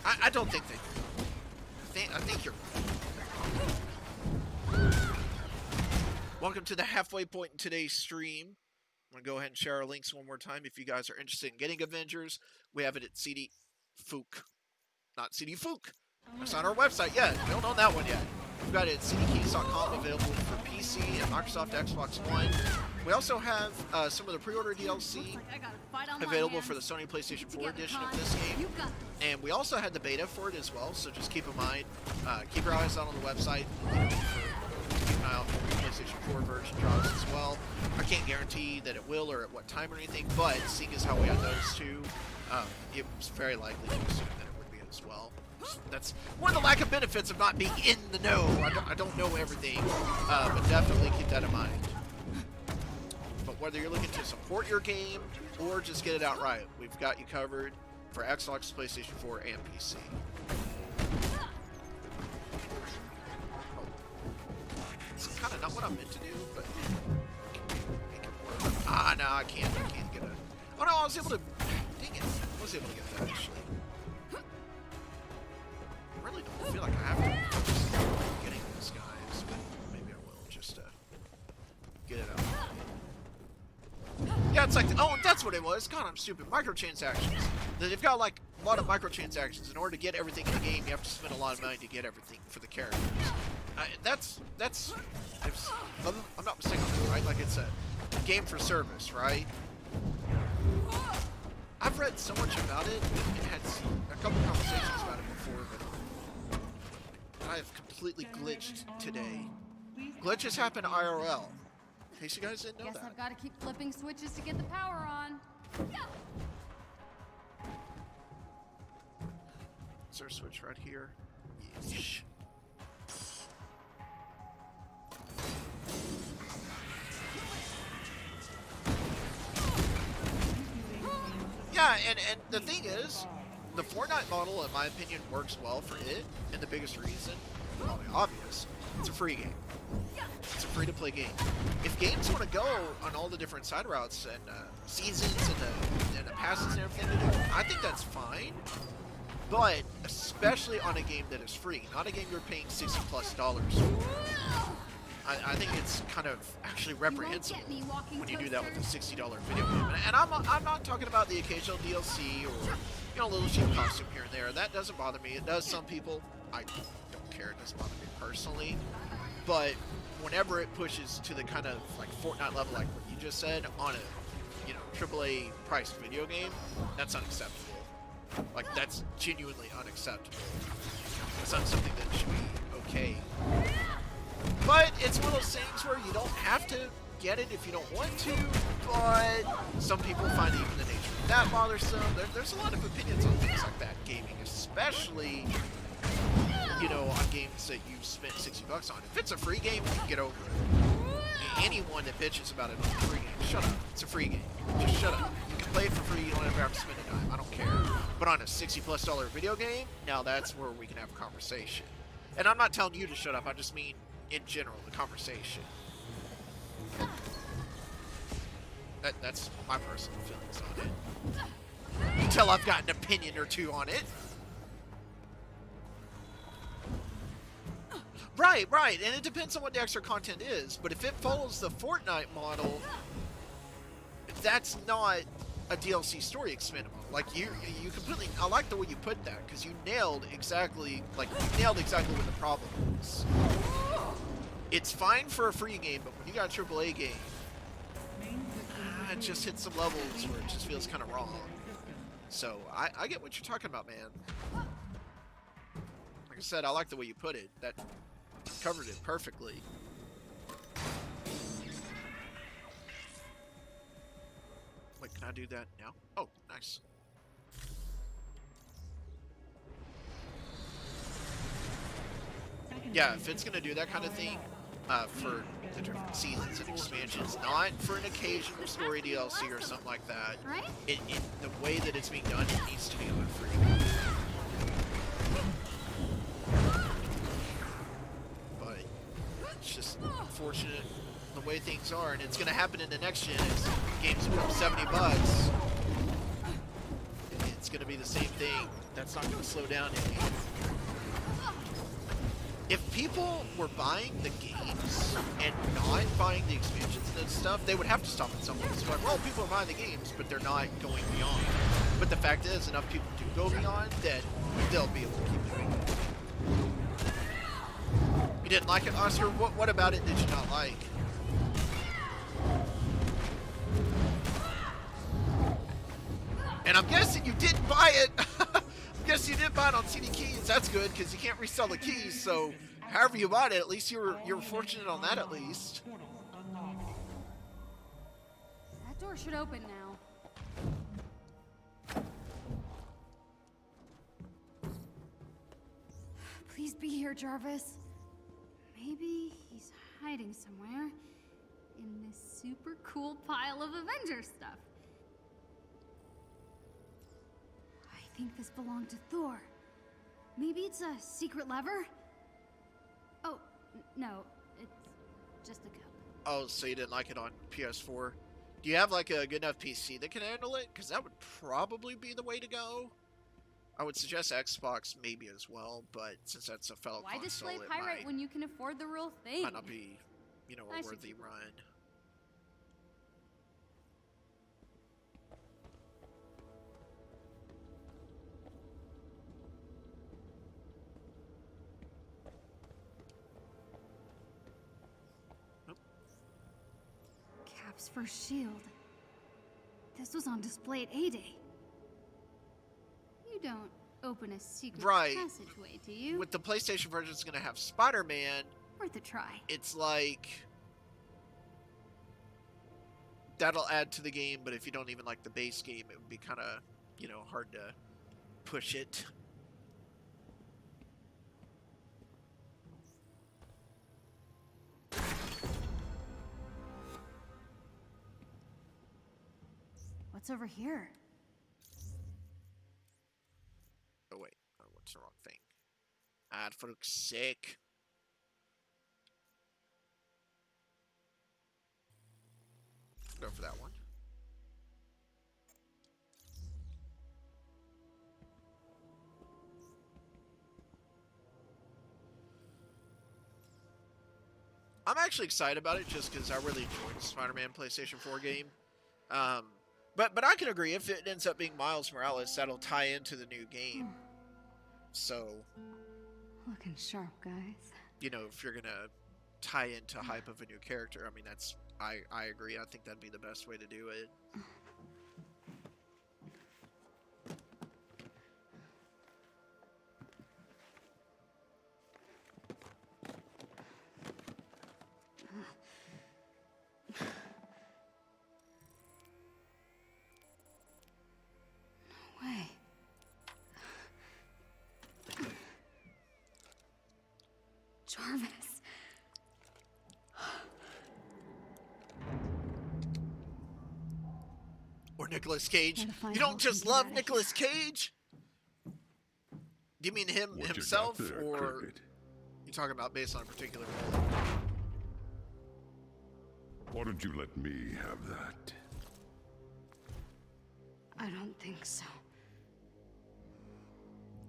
A: I don't think they do. I think you're... Welcome to the halfway point in today's stream. I'm going to go ahead and share our links one more time. If you guys are interested in getting Avengers, we have it at CDKoins. Not CDKoins. That's not our website yet. We don't own that one yet. We've got it at CDKoins.com, available for PC and Microsoft Xbox One. We also have some of the pre-order DLC available for the Sony PlayStation 4 edition of this game. And we also had the beta for it as well, so just keep in mind, keep your eyes out on the website. Keep an eye out for the PlayStation 4 version drops as well. I can't guarantee that it will or at what time or anything, but seeing as how we had those two, it was very likely to assume that it would be as well. That's one of the lack of benefits of not being in the know. I don't know everything, but definitely keep that in mind. But whether you're looking to support your game or just get it outright, we've got you covered for Xbox, PlayStation 4, and PC. It's kind of not what I meant to do, but make it work. Ah, no, I can't get it. Oh no, I was able to. Damn was able to get that actually. I really don't feel like I have to focus on getting these guys, but maybe I will just get it out. Yeah, it's like, oh, that's what it was. God, I'm stupid. Microtransactions. They've got like a lot of microtransactions. In order to get everything in the game, you have to spend a lot of money to get everything for the characters. If I'm not mistaken, right? Like it's a game for service, right? I've read so much about it and had a couple conversations about it before, but I have completely glitched today. Glitches happen IRL. In case you guys didn't know
B: Guess
A: that.
B: I've got to keep flipping switches to get the power on.
A: Is there a switch right here? Yeesh. Yeah, and the thing is, the Fortnite model, in my opinion, works well for it, and the biggest reason, probably obvious, it's a free game. It's a free-to-play game. If games want to go on all the different side routes and seasons and the passes and everything to do, I think that's fine. But especially on a game that is free, not a game you're paying $60+ for. I think it's kind of actually reprehensible when you do that with a $60 video game. And I'm not talking about the occasional DLC or a little cheap costume here and there. That doesn't bother me. It does some people. I don't care. It doesn't bother me personally. But whenever it pushes to the kind of like Fortnite level, like what you just said, on a AAA priced video game, that's unacceptable. Like that's genuinely unacceptable. It's not something that should be okay. But it's one of those things where you don't have to get it if you don't want to, but some people find even the nature of that bothersome. There's a lot of opinions on things like that in gaming, especially, on games that you've spent $60 on. If it's a free game, you can get over it. Anyone that bitches about it on a free game, shut up. It's a free game. Just shut up. You can play it for free, you don't ever have to spend a dime. I don't care. But on a $60+ video game, now that's where we can have a conversation. And I'm not telling you to shut up, I just mean in general, the conversation. That's my personal feelings on it. You can tell I've got an opinion or two on it. Right, and it depends on what the extra content is, but if it follows the Fortnite model, that's not a DLC story expendable. Like, you completely, I like the way you put that, because you nailed exactly what the problem is. It's fine for a free game, but when you got a AAA game, it just hits some levels where it just feels kind of wrong. So, I get what you're talking about, man. Like I said, I like the way you put it. That covered it perfectly. Wait, can I do that now? Oh, nice. Yeah, if it's gonna do that kind of thing, for the different seasons and expansions, not for an occasional story DLC or something like that.
B: Right?
A: The way that it's being done, it needs to be on free. But it's just unfortunate the way things are, and it's gonna happen in the next gen. As games become $70, it's gonna be the same thing. That's not gonna slow down any. If people were buying the games and not buying the expansions and stuff, they would have to stop at some point. So like, well, people are buying the games, but they're not going beyond. But the fact is, enough people do go beyond that they'll be able to keep doing it. You didn't like it, Oscar? What about it did you not like? And I'm guessing you didn't buy it. Guess you did buy it on CDKoins. That's good because you can't resell the keys. So, however you bought it, at least you were fortunate on that. At least.
B: That door should open now. Please be here, Jarvis. Maybe he's hiding somewhere in this super cool pile of Avengers stuff. I think this belonged to Thor. Maybe it's a secret lever? Oh, no, it's just a cup.
A: Oh, so you didn't like it on PS4? Do you have like a good enough PC that can handle it? Because that would probably be the way to go. I would suggest Xbox maybe as well, but since that's a fellow
B: Why
A: console,
B: display
A: it
B: pirate when you can afford the real thing?
A: might not be, you know,
B: I
A: a
B: should
A: worthy
B: keep it.
A: run.
B: Cap's first shield. This was on display at A-Day. You don't open a secret
A: Right.
B: passageway, do you?
A: With the PlayStation version, it's going to have Spider-Man.
B: Worth a try.
A: It's like that'll add to the game, but if you don't even like the base game, it would be kind of, you know, hard to push it.
B: What's over here?
A: Oh wait, oh, what's the wrong thing? Ah, for fuck's sake. Go for that one. I'm actually excited about it just because I really enjoyed the Spider-Man PlayStation 4 game. But I can agree, if it ends up being Miles Morales, that'll tie into the new game. So,
D: Looking sharp, guys.
A: you know, if you're gonna tie into hype of a new character, I mean, that's I agree. I think that'd be the best way to do it.
B: Way. Jarvis.
A: Or Nicolas Cage.
D: Gotta find
A: You
D: out
A: don't
D: what
A: just
D: can get
A: love
D: outta
A: Nicolas Cage? Do you mean him
F: What you got
A: himself,
F: there,
A: or
F: Cricket?
A: you talking about based on a particular role?
F: Why don't you let me have that?
D: I don't think so.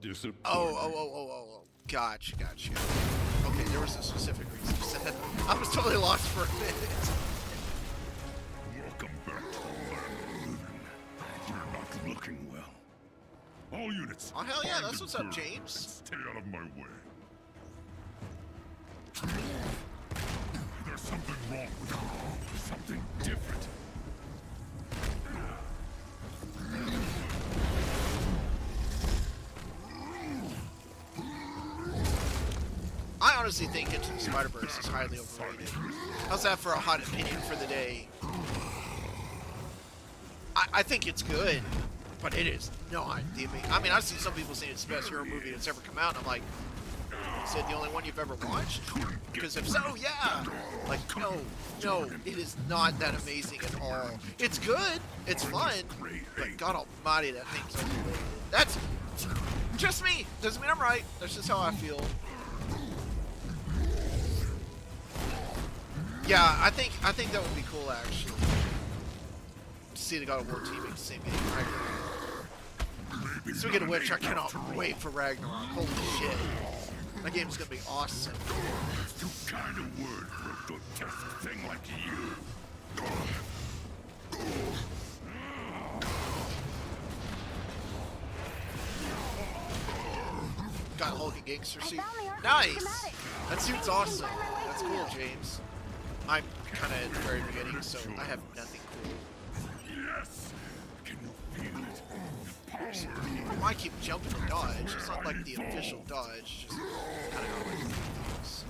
F: Disappointing.
A: Oh. Gotcha. Okay, there was a specific reason you said that. I was totally lost for a minute.
F: Welcome back to the land of the living. You're not looking well. All units.
A: Oh, hell yeah,
F: find
A: that's
F: the
A: what's up,
F: girl
A: James.
F: and stay out of my way. There's something wrong with her. Something different.
A: I honestly think Into the Spider-Verse is highly overrated. How's that for a hot opinion for the day? I think it's good, but it is not the amazing. I mean, I've seen some people saying it's the best hero movie that's ever come out, and I'm like, is it the only one you've ever watched? Because if so, yeah. Like, no, it is not that amazing at all. It's good, it's fun, but God almighty, that thing's overrated. That's just me. Doesn't mean I'm right. That's just how I feel. Yeah, I think that would be cool, actually. To see the God of War team make the same game. Ragnarok. Speaking of which, I cannot wait for Ragnarok. Holy shit. That game's gonna be awesome.
F: Too kind of word for a grotesque thing like you.
A: Got Hulk and Gangster suit.
E: found the arcade
A: Nice!
E: schematic.
A: That suit's awesome. That's cool, James. I'm kinda at the very beginning, so I have nothing cool.
F: Yes. Can you feel it? The power.
A: Why keep jumping to dodge? It's not like the official dodge, just kinda go like things.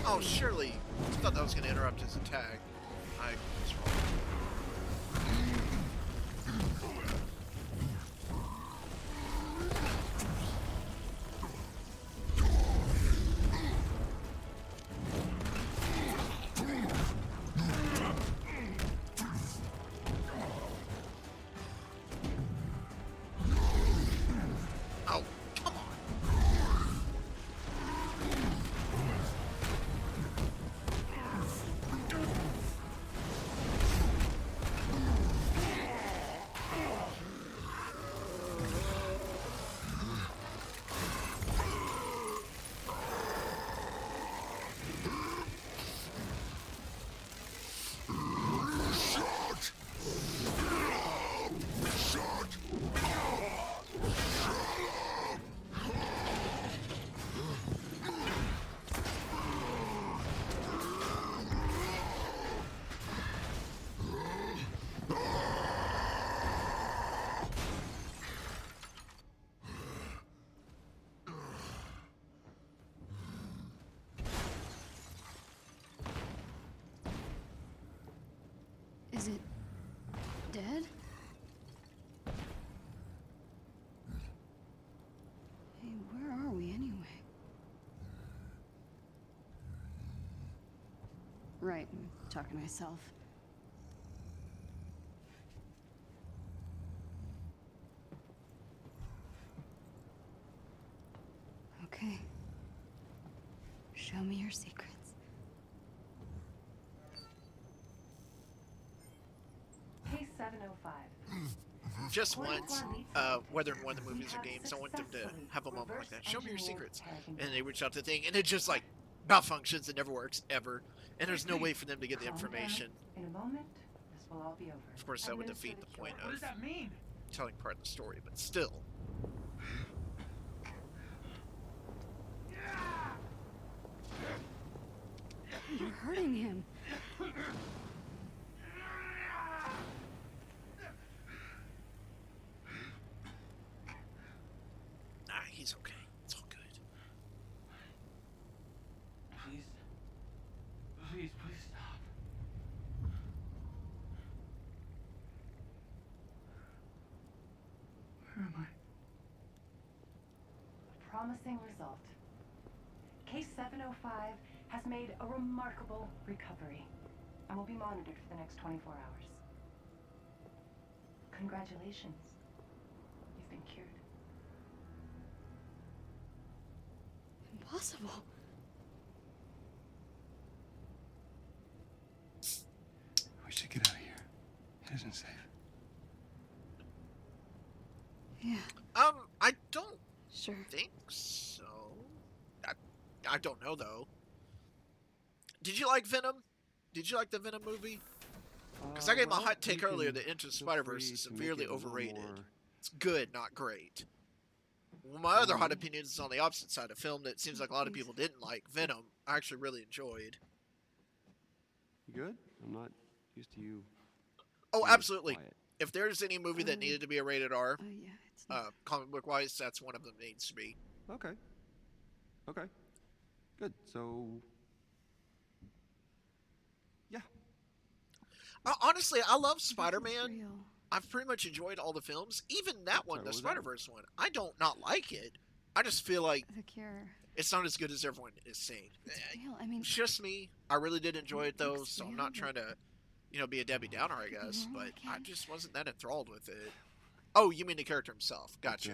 A: Oh, surely. I thought that was going to interrupt his attack. I was wrong.
B: Is it dead? Hey, where are we anyway? Right, I'm talking to myself. Okay. Show me your secrets.
E: Case 705.
A: Just once, whether in one of the movies or games, I want them to have a moment like that. Show me your secrets. And they reach out to the thing, and it just like malfunctions. It never works, ever. And there's no way for them to get the information.
E: In a moment, this will all be over.
A: Of course, that would defeat the point
G: What does
A: of
G: that mean?
A: telling part of the story, but still.
B: You're hurting him.
A: Nah, he's okay. It's all good.
G: Please. Please stop. Where am I?
E: A promising result. Case 705 has made a remarkable recovery and will be monitored for the next 24 hours. Congratulations. You've been cured.
B: Impossible.
C: We should get out of here. It isn't safe.
B: Yeah,
A: I don't
B: sure.
A: think so. I don't know though. Did you like Venom? Did you like the Venom movie? Because I gave my hot take earlier that Into the Spider-Verse is severely overrated. It's good, not great. Well, my other hot opinion is on the opposite side. A film that seems like a lot of people didn't like, Venom, I actually really enjoyed.
C: You good? I'm not used to you.
A: Oh,
C: being
A: absolutely.
C: quiet.
A: If there's any movie that needed to be a rated R,
B: Yeah, it's not.
A: comic book wise, that's one of them needs to be.
C: Okay. Okay. Good. So. Yeah.
A: Honestly, I love
B: This is
A: Spider-Man.
B: real.
A: I've pretty much enjoyed all the films, even that one,
C: Sorry,
A: the
C: what was that?
A: Spider-Verse one. I don't not like it. I just feel like
B: The cure.
A: it's not as good as everyone is saying.
B: It's real. I mean,
A: It's just me. I really did enjoy it though,
B: It's
A: so I'm
B: real,
A: not
B: but-
A: trying to, be a Debbie Downer, I
B: Could be
A: guess.
B: normal
A: But I
B: again.
A: just wasn't that enthralled with it. Oh, you mean the character himself? Gotcha.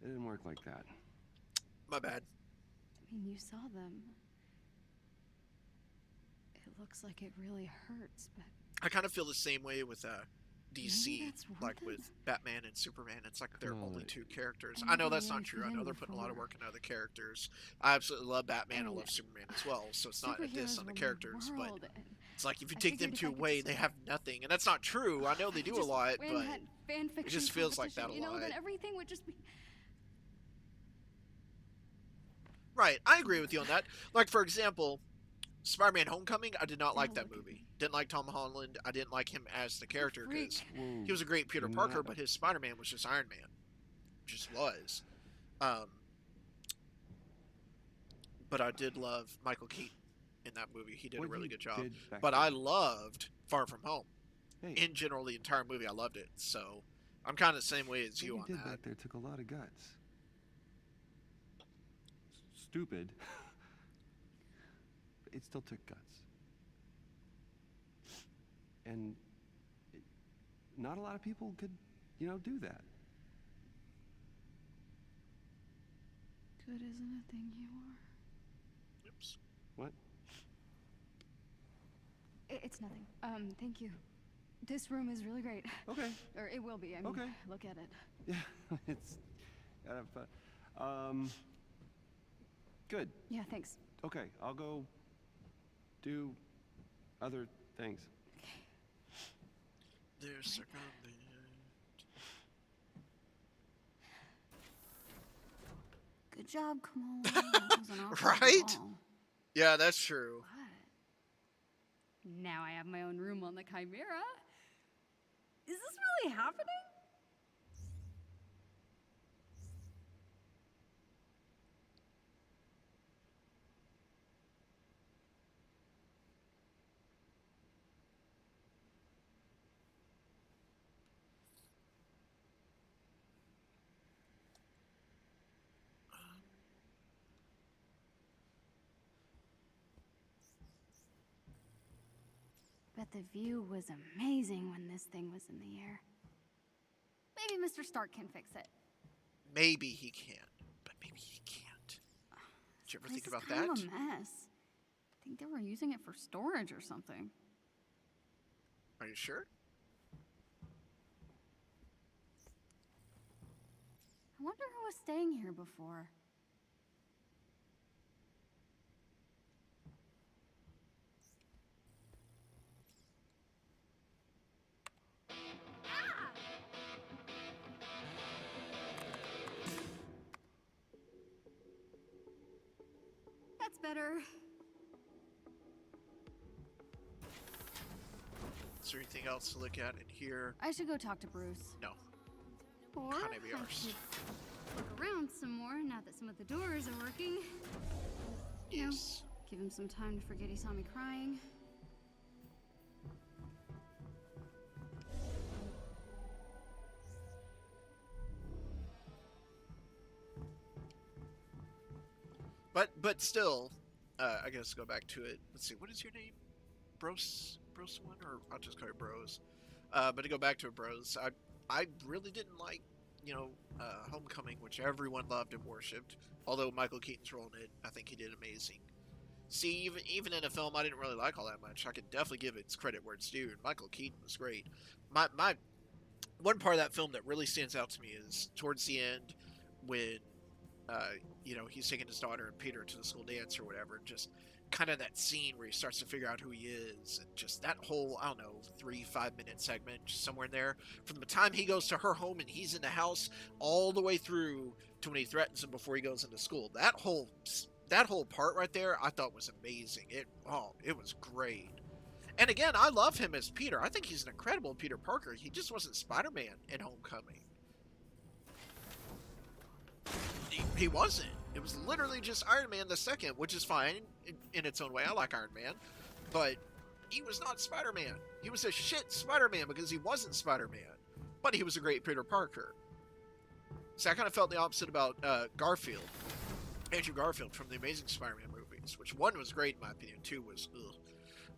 C: It didn't work like that.
A: My bad.
B: I mean, you saw them. It looks like it really hurts, but
A: I kind of feel the same way with DC,
B: Maybe that's worth
A: like
B: it.
A: with Batman and Superman. It's like they're
C: No,
A: only
C: it-
A: two characters.
B: I
A: I know
B: never
A: that's not
B: really
A: true.
B: fit
A: I know
B: in
A: they're putting a lot of
B: before.
A: work into other characters. I absolutely love Batman. I
B: And
A: love Superman as well. So it's not a diss
B: superheroes
A: on the
B: rule
A: characters, but
B: world, and
A: it's like if you
B: I
A: take them
B: figured if
A: two
B: I could
A: away,
B: just-
A: they have nothing, and that's not true. I know they
B: I
A: do a
B: just
A: lot,
B: win
A: but
B: that fan fiction
A: just feels like that a
B: competition,
A: lot.
B: Then everything would just be.
A: right, I agree with you on that. Like for example, Spider-Man: Homecoming, I did not like
B: Now
A: that
B: look at
A: movie.
B: me.
A: Didn't like Tom Holland. I didn't like him as the character because
B: Freak.
C: Whoa.
A: he was a great Peter
C: Nah.
A: Parker, but his Spider-Man was just Iron Man. Just was. But I did love Michael Keaton in that movie. He did
C: What
A: a really
C: you
A: good job.
C: did back
A: But
C: then.
A: I loved Far From Home.
C: Hey,
A: In general, the entire movie, I loved it. So I'm kind of the same way as
C: what
A: you
C: you
A: on
C: did
A: that.
C: back there took a lot of guts. Stupid. It still took guts. And not a lot of people could, do that.
B: Good isn't a thing you are.
A: Oops.
C: What?
B: It's nothing. Thank you. This room is really great.
C: Okay.
B: Or it will be. I mean,
C: Okay.
B: look at it.
C: Yeah, it's good.
B: Yeah, thanks.
C: Okay, I'll go do other things.
A: They're surrounded.
B: Good job, Kamala. That was an awful
A: Right?
B: call.
A: Yeah, that's true.
B: What? Now I have my own room on the Chimera. Is this really happening? the view was amazing when this thing was in the air. Maybe Mr. Stark can fix it.
A: Maybe he can, but maybe he can't. Did you ever think about that?
B: This is kind of a mess. I think they were using it for storage or something.
A: Are you sure?
B: I wonder who was staying here before. That's better.
A: Is there anything else to look at in here?
B: I should go talk to Bruce.
A: No.
B: Or
A: Kinda
B: I
A: be ours.
B: should look around some more now that some of the doors are working. You know,
A: Yes.
B: give him some time to forget he saw me crying.
A: But still, I guess go back to it. Let's see, what is your name? Bros one, or I'll just call you Bros. But to go back to it, Bros, I really didn't like, Homecoming, which everyone loved and worshipped. Although Michael Keaton's role in it, I think he did amazing. See, even in a film I didn't really like all that much, I could definitely give its credit where it's due. And Michael Keaton was great. My one part of that film that really stands out to me is towards the end when he's taking his daughter and Peter to the school dance or whatever, and just kind of that scene where he starts to figure out who he is, and just that whole, I don't know, 3-5 minute segment, just somewhere in there, from the time he goes to her home and he's in the house all the way through to when he threatens him before he goes into school. That whole part right there, I thought was amazing. It was great. And again, I love him as Peter. I think he's an incredible Peter Parker. He just wasn't Spider-Man in Homecoming. He wasn't. It was literally just Iron Man the second, which is fine in its own way. I like Iron Man. But he was not Spider-Man. He was a shit Spider-Man because he wasn't Spider-Man. But he was a great Peter Parker. So I kind of felt the opposite about Garfield. Andrew Garfield from the Amazing Spider-Man movies, which one was great in my opinion, two was ugh.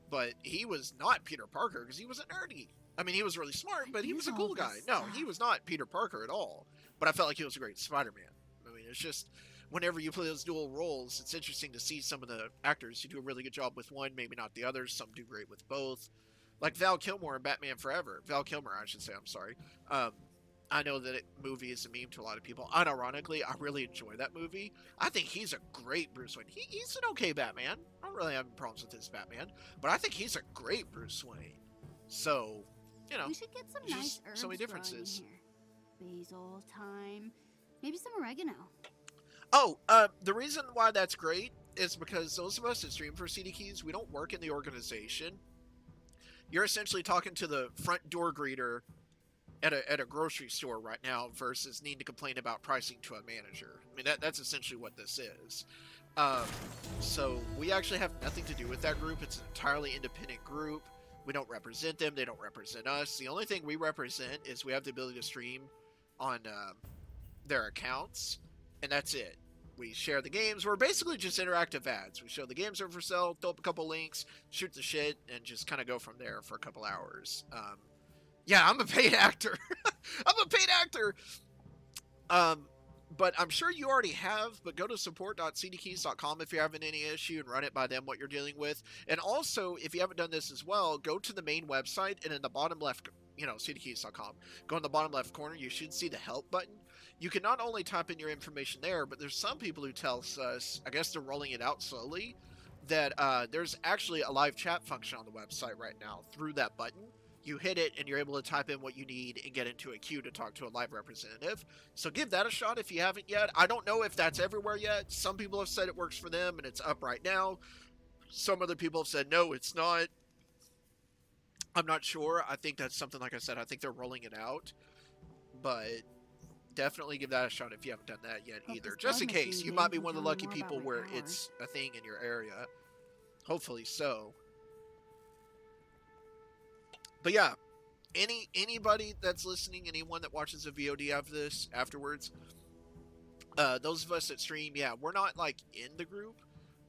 A: But he was not Peter Parker because he was a nerdy. I mean, he was really smart, but he was a cool guy. No, he was not Peter Parker at all. But I felt like he was a great Spider-Man. I mean, it's just, whenever you play those dual roles, it's interesting to see some of the actors who do a really good job with one, maybe not the others. Some do great with both. Like Val Kilmer in Batman Forever. Val Kilmer, I should say, I'm sorry. I know that movie is a meme to a lot of people. Unironically, I really enjoy that movie. I think he's a great Bruce Wayne. He's an okay Batman. I don't really have problems with his Batman. But I think he's a great Bruce Wayne. So,
B: we should get some nice herbs
A: so many
B: growing
A: differences.
B: in here. Basil, thyme, maybe some oregano.
A: Oh, the reason why that's great is because those of us that stream for CDKeys, we don't work in the organization. You're essentially talking to the front door greeter at a grocery store right now versus needing to complain about pricing to a manager. I mean, that's essentially what this is. So we actually have nothing to do with that group. It's an entirely independent group. We don't represent them. They don't represent us. The only thing we represent is we have the ability to stream on their accounts, and that's it. We share the games. We're basically just interactive ads. We show the games are for sale, throw up a couple links, shoot the shit, and just kind of go from there for a couple hours. Yeah, I'm a paid actor. I'm a paid actor. But I'm sure you already have, but go to support.cdkeys.com if you're having any issue and run it by them what you're dealing with. And also, if you haven't done this as well, go to the main website and in the bottom left, cdkeys.com, go in the bottom left corner, you should see the help button. You can not only type in your information there, but there's some people who tell us, I guess they're rolling it out slowly, that there's actually a live chat function on the website right now through that button. You hit it and you're able to type in what you need and get into a queue to talk to a live representative. So give that a shot if you haven't yet. I don't know if that's everywhere yet. Some people have said it works for them and it's up right now. Some other people have said, no, it's not. I'm not sure. I think that's something, like I said, I think they're rolling it out. But definitely give that a shot if you haven't done that yet either. Just in case. You might be one of the lucky people where it's a thing in your area. Hopefully so. But yeah, anybody that's listening, anyone that watches a VOD of this afterwards, those of us that stream, yeah, we're not like in the group,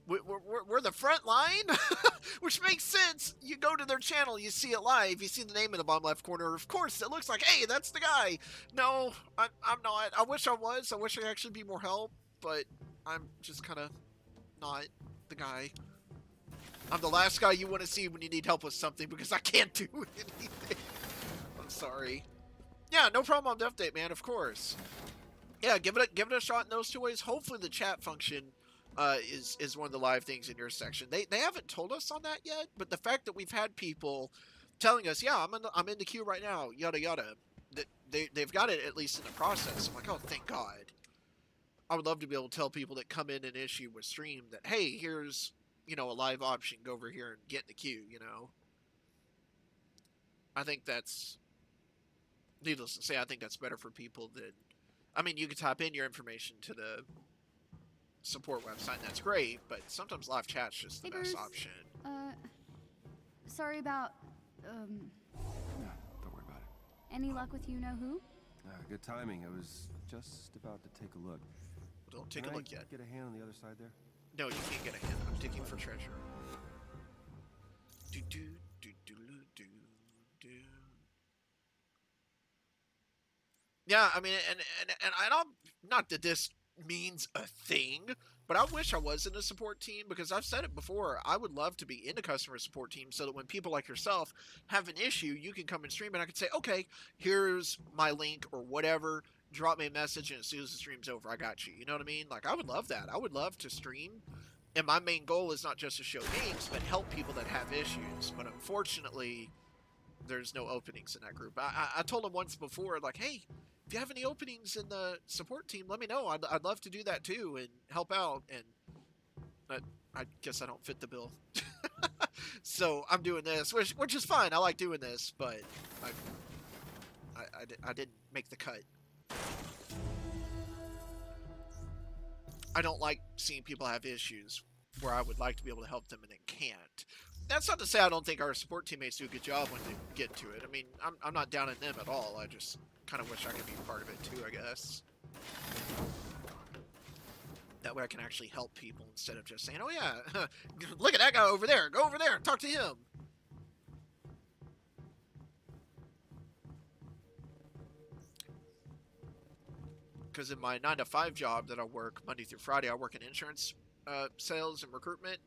A: we're the front line, which makes sense. You go to their channel, you see it live, you see the name in the bottom left corner. Of course, it looks like, hey, that's the guy. No, I'm not. I wish I was. I wish I could actually be more help, but I'm just kind of not the guy. I'm the last guy you want to see when you need help with something because I can't do anything. I'm sorry. Yeah, no problem on the update, man. Of course. Yeah, give it a shot in those two ways. Hopefully, the chat function is one of the live things in your section. They haven't told us on that yet, but the fact that we've had people telling us, yeah, I'm in the queue right now, yada yada, that they've got it at least in the process. I'm like, oh, thank God. I would love to be able to tell people that come in an issue with stream that, hey, here's, you know, a live option. Go over here and get in the queue. You know, I think that's, needless to say, I think that's better for people than. I mean, you can type in your information to the support website, and that's great, but sometimes live chat's just the best option.
B: Sorry about,
C: No, don't worry about it.
B: any luck with you-know-who?
C: Good timing. I was just about to take a look.
A: Don't take
C: Can
A: a
C: I
A: look yet.
C: Get a hand on the other side there?
A: No, you can't get a hand. I'm digging for treasure. Do do do do do do. Yeah, I mean, and I don't. Not that this means a thing, but I wish I was in a support team because I've said it before. I would love to be in a customer support team so that when people like yourself have an issue, you can come and stream and I can say, okay, here's my link or whatever. Drop me a message, and as soon as the stream's over, I got you. You know what I mean? Like, I would love that. I would love to stream. And my main goal is not just to show games, but help people that have issues. But unfortunately, there's no openings in that group. I told them once before, like, hey, if you have any openings in the support team, let me know. I'd love to do that too and help out. And I guess I don't fit the bill. So I'm doing this, which is fine. I like doing this, but I didn't make the cut. I don't like seeing people have issues where I would like to be able to help them and it can't. That's not to say I don't think our support teammates do a good job when they get to it. I mean, I'm not down on them at all. I just kind of wish I could be part of it too, I guess. That way I can actually help people instead of just saying, oh yeah, look at that guy over there. Go over there and talk to him. Because in my 9-to-5 job that I work Monday through Friday, I work in insurance sales and recruitment.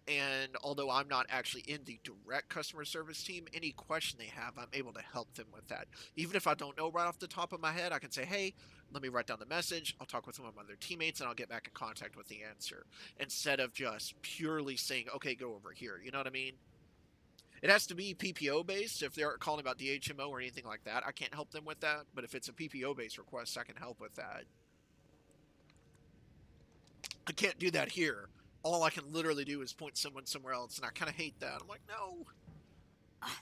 A: And although I'm not actually in the direct customer service team, any question they have, I'm able to help them with that. Even if I don't know right off the top of my head, I can say, hey, let me write down the message. I'll talk with one of my other teammates and I'll get back in contact with the answer. Instead of just purely saying, okay, go over here. You know what I mean? It has to be PPO based. If they're calling about DHMO or anything like that, I can't help them with that. But if it's a PPO based request, I can help with that. I can't do that here. All I can literally do is point someone somewhere else, and I kind of hate that. I'm like, no.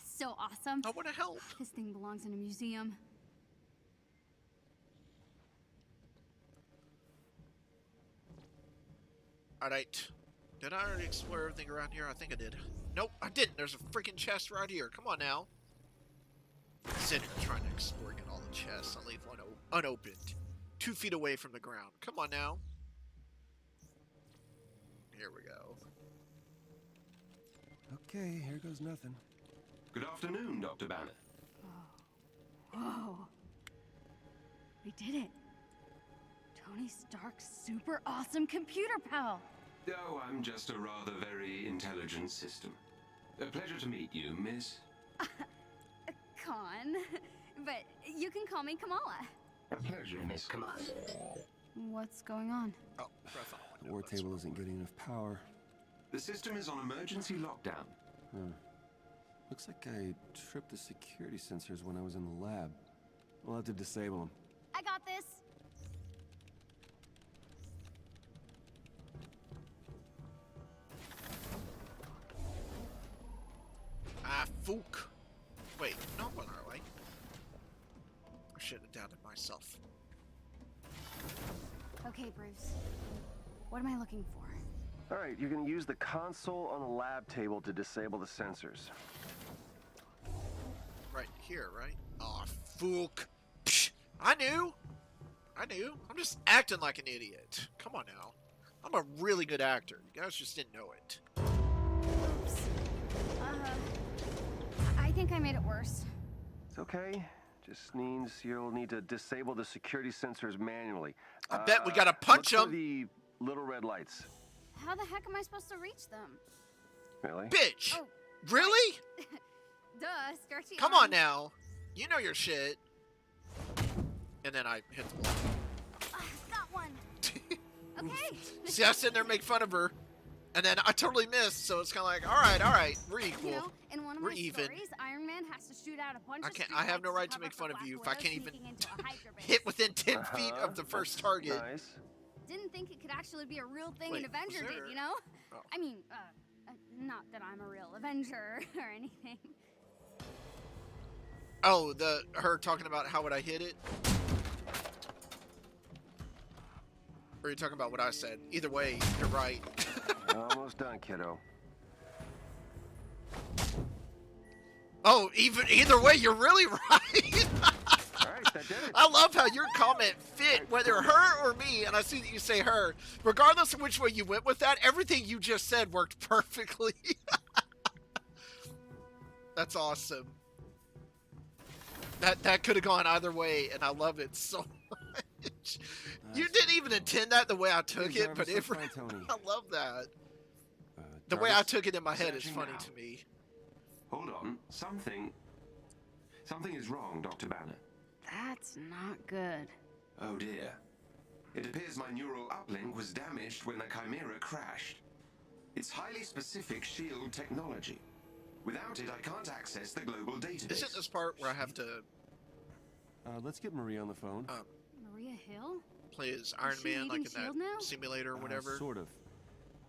B: So awesome.
A: I want to help.
B: This thing belongs in a museum.
A: Alright. Did I already explore everything around here? I think I did. Nope, I didn't. There's a freaking chest right here. Come on now. I'm sitting here trying to explore and get all the chests. I'll leave one unopened. 2 feet away from the ground. Come on now. Here we go.
C: Okay, here goes nothing.
G: Good afternoon, Dr. Banner.
B: Whoa. We did it. Tony Stark's super awesome computer pal.
G: Oh, I'm just a rather very intelligent system. A pleasure to meet you, miss.
B: Con. But you can call me Kamala.
G: A pleasure, Miss Kamala.
B: What's going on?
A: Oh, breath on
C: The war table isn't getting enough power.
G: The system is on emergency lockdown.
C: Looks like I tripped the security sensors when I was in the lab. We'll have to disable them.
B: I got this.
A: Ah, fook. Wait, no, I'm on our way. I should have doubted myself.
B: Okay, Bruce. What am I looking for?
C: Alright, you're gonna use the console on the lab table to disable the sensors.
A: Right here, right? Aw, fook. Psh, I knew. I'm just acting like an idiot. Come on now. I'm a really good actor. You guys just didn't know it.
B: Oops. I think I made it worse.
C: It's okay. Just means you'll need to disable the security sensors manually.
A: I bet we gotta punch
C: look for
A: them.
C: the little red lights.
B: How the heck am I supposed to reach them?
C: Really?
A: Bitch!
B: Oh.
A: Really?
B: Duh, stretchy
A: Come on
B: arms.
A: now. You know your shit. And then I hit the wall.
B: Got one. Okay.
A: See, I sit there and make fun of her. And then I totally missed, so it's kind of like, all right, we're equal.
B: You know, in one of
A: We're
B: my
A: even.
B: stories, Iron Man has to shoot out a bunch of
A: I have no
B: streetlights
A: right to
B: cover
A: make
B: for
A: fun of
B: Black
A: you if I
B: Widow
A: can't even
B: sneaking into a hyperbase.
A: hit within 10 feet of the first target.
C: Nice.
B: Didn't think it could actually be a real thing
A: Wait,
B: an Avenger
A: was there-
B: did, you know?
A: Oh.
B: I mean, not that I'm a real Avenger or anything.
A: Oh, her talking about how would I hit it? Or are you talking about what I said? Either way, you're right.
C: Almost done, kiddo.
A: Oh, either way, you're really right.
C: All right, that did it.
A: I love how your comment fit whether her or me, and I see that you say her. Regardless of which way you went with that, everything you just said worked perfectly. That's awesome. That could have gone either way, and I love it so much. You didn't even intend that the way I took
C: Hey,
A: it, but
C: Jarvis,
A: it,
C: that's fine, Tony.
A: I love that. The way I
C: Jarvis?
A: took it in my head is
G: Searching
A: funny
G: now.
A: to me.
G: Hold on. Something is wrong, Dr. Banner.
D: That's not good.
G: Oh dear. It appears my neural uplink was damaged when the Chimera crashed. It's highly specific shield technology. Without it, I can't access the global database.
A: Isn't this part where I have to
C: Let's get Marie on the phone.
B: Maria Hill?
A: play as Iron
B: she
A: Man, like in
B: leading
A: that
B: S.H.I.E.L.D. now?
A: simulator or whatever?
C: Sort of.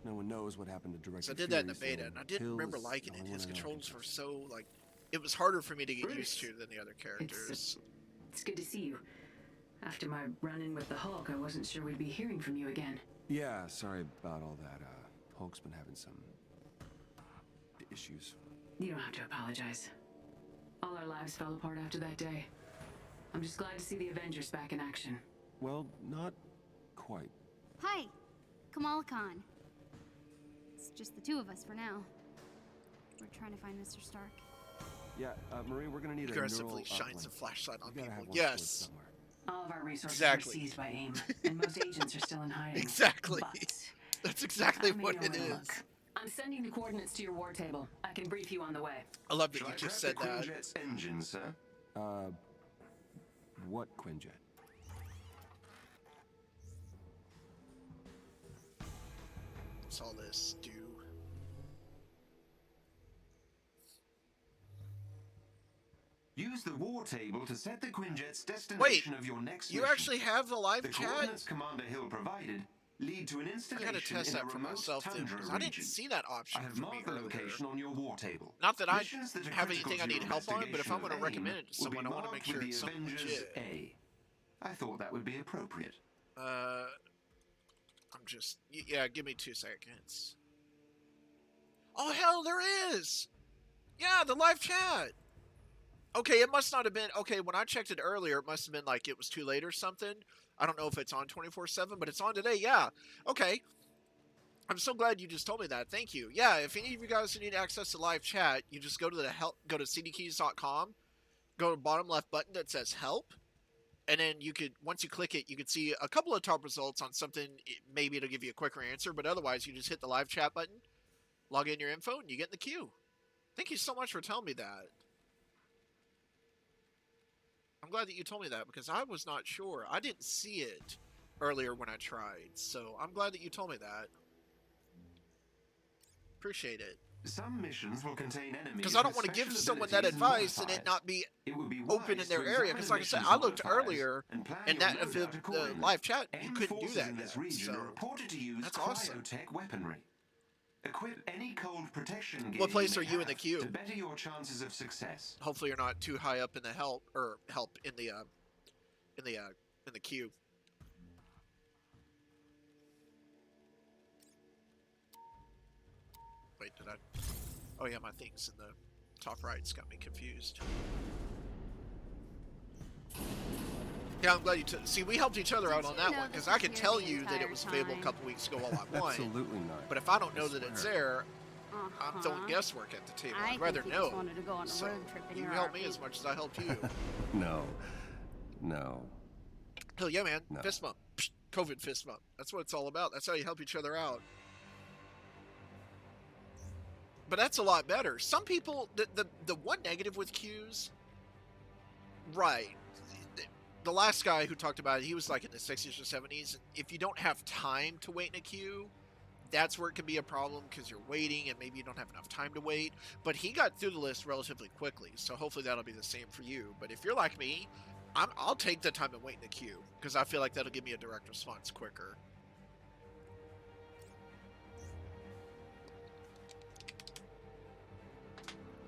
C: No one knows what happened to Director
A: So I did that in the
C: Fury,
A: beta,
C: so
A: and I didn't
C: Hill
A: remember
C: is
A: liking
C: the
A: it.
C: only
A: His
C: one I know
A: controls
C: can
A: were so, like, it was harder for me to get
H: Bruce.
A: used to than the other characters.
H: It's good to see you. After my run-in with the Hulk, I wasn't sure we'd be hearing from you again.
C: Yeah, sorry about all that. Hulk's been having some issues.
H: You don't have to apologize. All our lives fell apart after that day. I'm just glad to see the Avengers back in action.
C: Well, not quite.
B: Hi, Kamala Khan. It's just the two of us for now. We're trying to find Mr. Stark.
C: Yeah, Marie, we're gonna need a
A: Aggressively
C: neural
A: shines
C: uplink.
A: a flashlight on
C: You gotta
A: people.
C: have one stored
A: Yes,
C: somewhere.
H: All of our resources
A: Exactly.
H: were seized by AIM, and most agents are still in hiding.
A: exactly.
H: But
A: That's exactly
H: I may
A: what
H: know
A: it
H: where to
A: is.
H: look. I'm sending the coordinates to your war table. I can brief you on the way.
A: I love that
G: Shall
A: you
G: I
A: just
G: prep
A: said
G: the
A: that.
G: Quinjet's engine, sir?
C: What Quinjet?
A: What's all this do?
G: Use the war table to set the Quinjet's destination of your next
A: You
G: mission.
A: actually have the live
G: The
A: chat?
G: coordinates Commander Hill provided lead to an
A: I
G: installation
A: gotta test
G: in a
A: that for
G: remote
A: myself then,
G: tundra
A: because I didn't
G: region.
A: see that
G: I
A: option
G: have
A: for me
G: marked the
A: earlier.
G: location on your war table.
A: Not that I
G: Missions that are
A: have
G: critical
A: anything I
G: to
A: need
G: your
A: help on, but if I'm
G: investigation
A: going to
G: of
A: recommend
G: AIM
A: it to
G: will be
A: someone, I want to make
G: marked
A: sure
G: with
A: it's
G: the
A: something
G: Avengers
A: legit.
G: A. I thought that would be appropriate.
A: I'm just... Yeah, give me 2 seconds. Oh, hell, there is! Yeah, the live chat! Okay, it must not have been... Okay, when I checked it earlier, it must have been like it was too late or something. I don't know if it's on 24/7, but it's on today, yeah. Okay. I'm so glad you just told me that. Thank you. Yeah, if any of you guys need access to live chat, you just go to go to CDKeys.com, go to the bottom left button that says help, and then you could, once you click it, you could see a couple of top results on something. Maybe it'll give you a quicker answer, but otherwise you just hit the live chat button, log in your info, and you get in the queue. Thank you so much for telling me that. I'm glad that you told me that because I was not sure. I didn't see it earlier when I tried, so I'm glad that you told me that. Appreciate it.
G: Some missions will contain enemies.
A: Because I don't
G: with
A: want to give
G: special
A: someone that
G: abilities
A: advice and it
G: modifiers.
A: not be
G: It would be
A: open
G: wise
A: in their
G: to
A: area.
G: examine
A: Because like I said,
G: missions
A: I looked
G: modifiers
A: earlier,
G: and plan
A: and
G: your
A: that of
G: loadout
A: the
G: accordingly.
A: live chat, you
G: AIM
A: couldn't do
G: forces
A: that
G: in
A: yet.
G: this region
A: So
G: are reported to use
A: that's awesome.
G: cryotech weaponry. Equip any cold protection gear
A: What place
G: you
A: are
G: may
A: you in the
G: have
A: queue?
G: to better your chances of success.
A: hopefully you're not too high up in the help in the queue. Wait, did I? Oh yeah, my thing's in the top right's got me confused. Yeah, I'm glad you see. We helped each other out
B: Did
A: on
B: you
A: that
B: know
A: one
B: this
A: because I
B: was
A: could
B: here
A: tell
B: the
A: you that it
B: entire
A: was available a
B: time?
A: couple weeks ago all I want.
C: Absolutely not.
A: But if I don't know
C: I
A: that it's
C: swear.
A: there, I'm throwing guesswork at the table. I'd rather
B: think you
A: know.
B: just wanted to go on a
A: So
B: road trip in
A: you
B: your
A: helped me
B: RV.
A: as much as I helped you.
C: No.
A: Hell yeah, man.
C: No.
A: Fist bump. Psh, COVID fist bump. That's what it's all about. That's how you help each other out. But that's a lot better. Some people, the one negative with queues, right. The last guy who talked about it, he was like in the 60s or 70s. If you don't have time to wait in a queue, that's where it can be a problem because you're waiting and maybe you don't have enough time to wait. But he got through the list relatively quickly, so hopefully that'll be the same for you. But if you're like me, I'll take the time and wait in the queue because I feel like that'll give me a direct response quicker.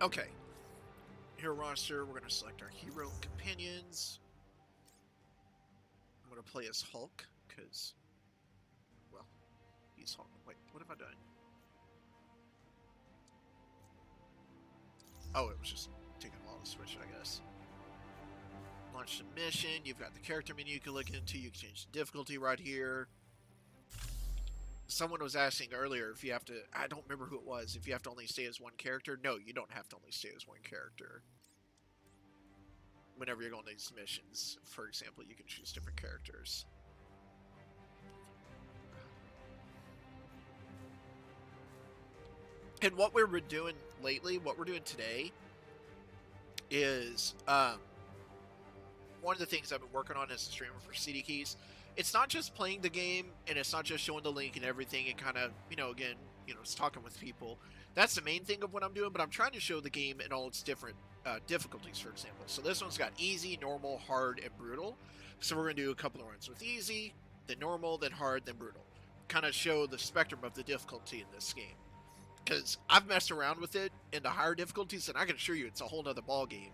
A: Okay. Hero roster, we're going to select our hero companions. I'm going to play as Hulk because, well, he's Hulk. Wait, what have I done? Oh, it was just taking a while to switch it, I guess. Launch the mission. You've got the character menu you can look into. You can change the difficulty right here. Someone was asking earlier if you have to, I don't remember who it was, if you have to only stay as one character. No, you don't have to only stay as one character. Whenever you're going to these missions, for example, you can choose different characters. And what we're doing lately, what we're doing today, is one of the things I've been working on as a streamer for CDKeys. It's not just playing the game, and it's not just showing the link and everything, and kind of, again, it's talking with people. That's the main thing of what I'm doing, but I'm trying to show the game in all its different difficulties, for example. So this one's got easy, normal, hard, and brutal. So we're going to do a couple of runs with easy, then normal, then hard, then brutal. Kind of show the spectrum of the difficulty in this game. Because I've messed around with it in the higher difficulties, and I can assure you it's a whole nother ball game.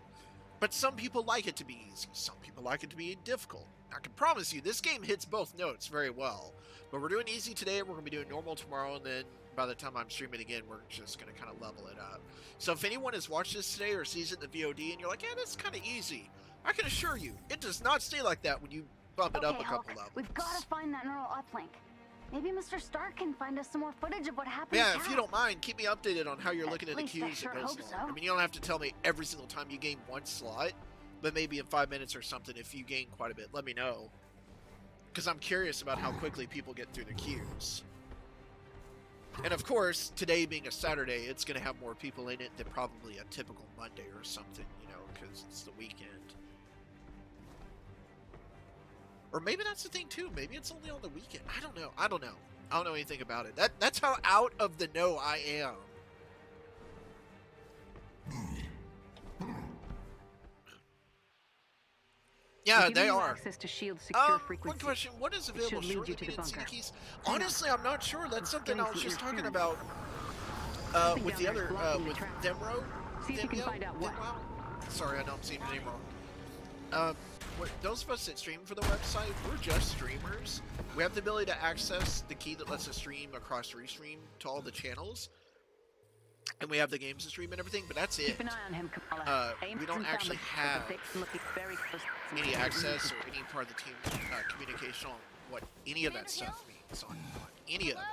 A: But some people like it to be easy. Some people like it to be difficult. I can promise you, this game hits both notes very well. But we're doing easy today, we're going to be doing normal tomorrow, and then by the time I'm streaming again, we're just going to kind of level it up. So if anyone has watched this today or sees it in the VOD, and you're like, yeah, that's kind of easy, I can assure you, it does not stay like that when you bump it up a couple levels.
B: We've got to find that neural uplink. Maybe Mr. Stark can find us some more footage of what happened.
A: Yeah, if you don't mind, keep me updated on how you're looking at the queues as it goes along.
B: So.
A: I mean, you don't have to tell me every single time you gain one slot, but maybe in 5 minutes or something, if you gain quite a bit, let me know. Because I'm curious about how quickly people get through the queues. And of course, today being a Saturday, it's going to have more people in it than probably a typical Monday or something, because it's the weekend. Or maybe that's the thing too. Maybe it's only on the weekend. I don't know. I don't know anything about it. That's how out of the know I am. Yeah, they are.
E: Access to shield secure frequency.
A: One question: what is available
E: Should lead
A: shortly
E: you to the
A: in
E: bunker.
A: CDKeys? Honestly, I'm not sure. That's something I was just talking about with the other with Demro.
E: See if you can find out what.
A: Sorry, I don't see your name wrong. Those of us that stream for the website, we're just streamers. We have the ability to access the key that lets us stream across restream to all the channels. And we have the games to stream and everything, but that's it.
E: Keep an eye on him, Kamala.
A: We don't actually have any access or any part of the team communication on what any of that stuff means, on any of it.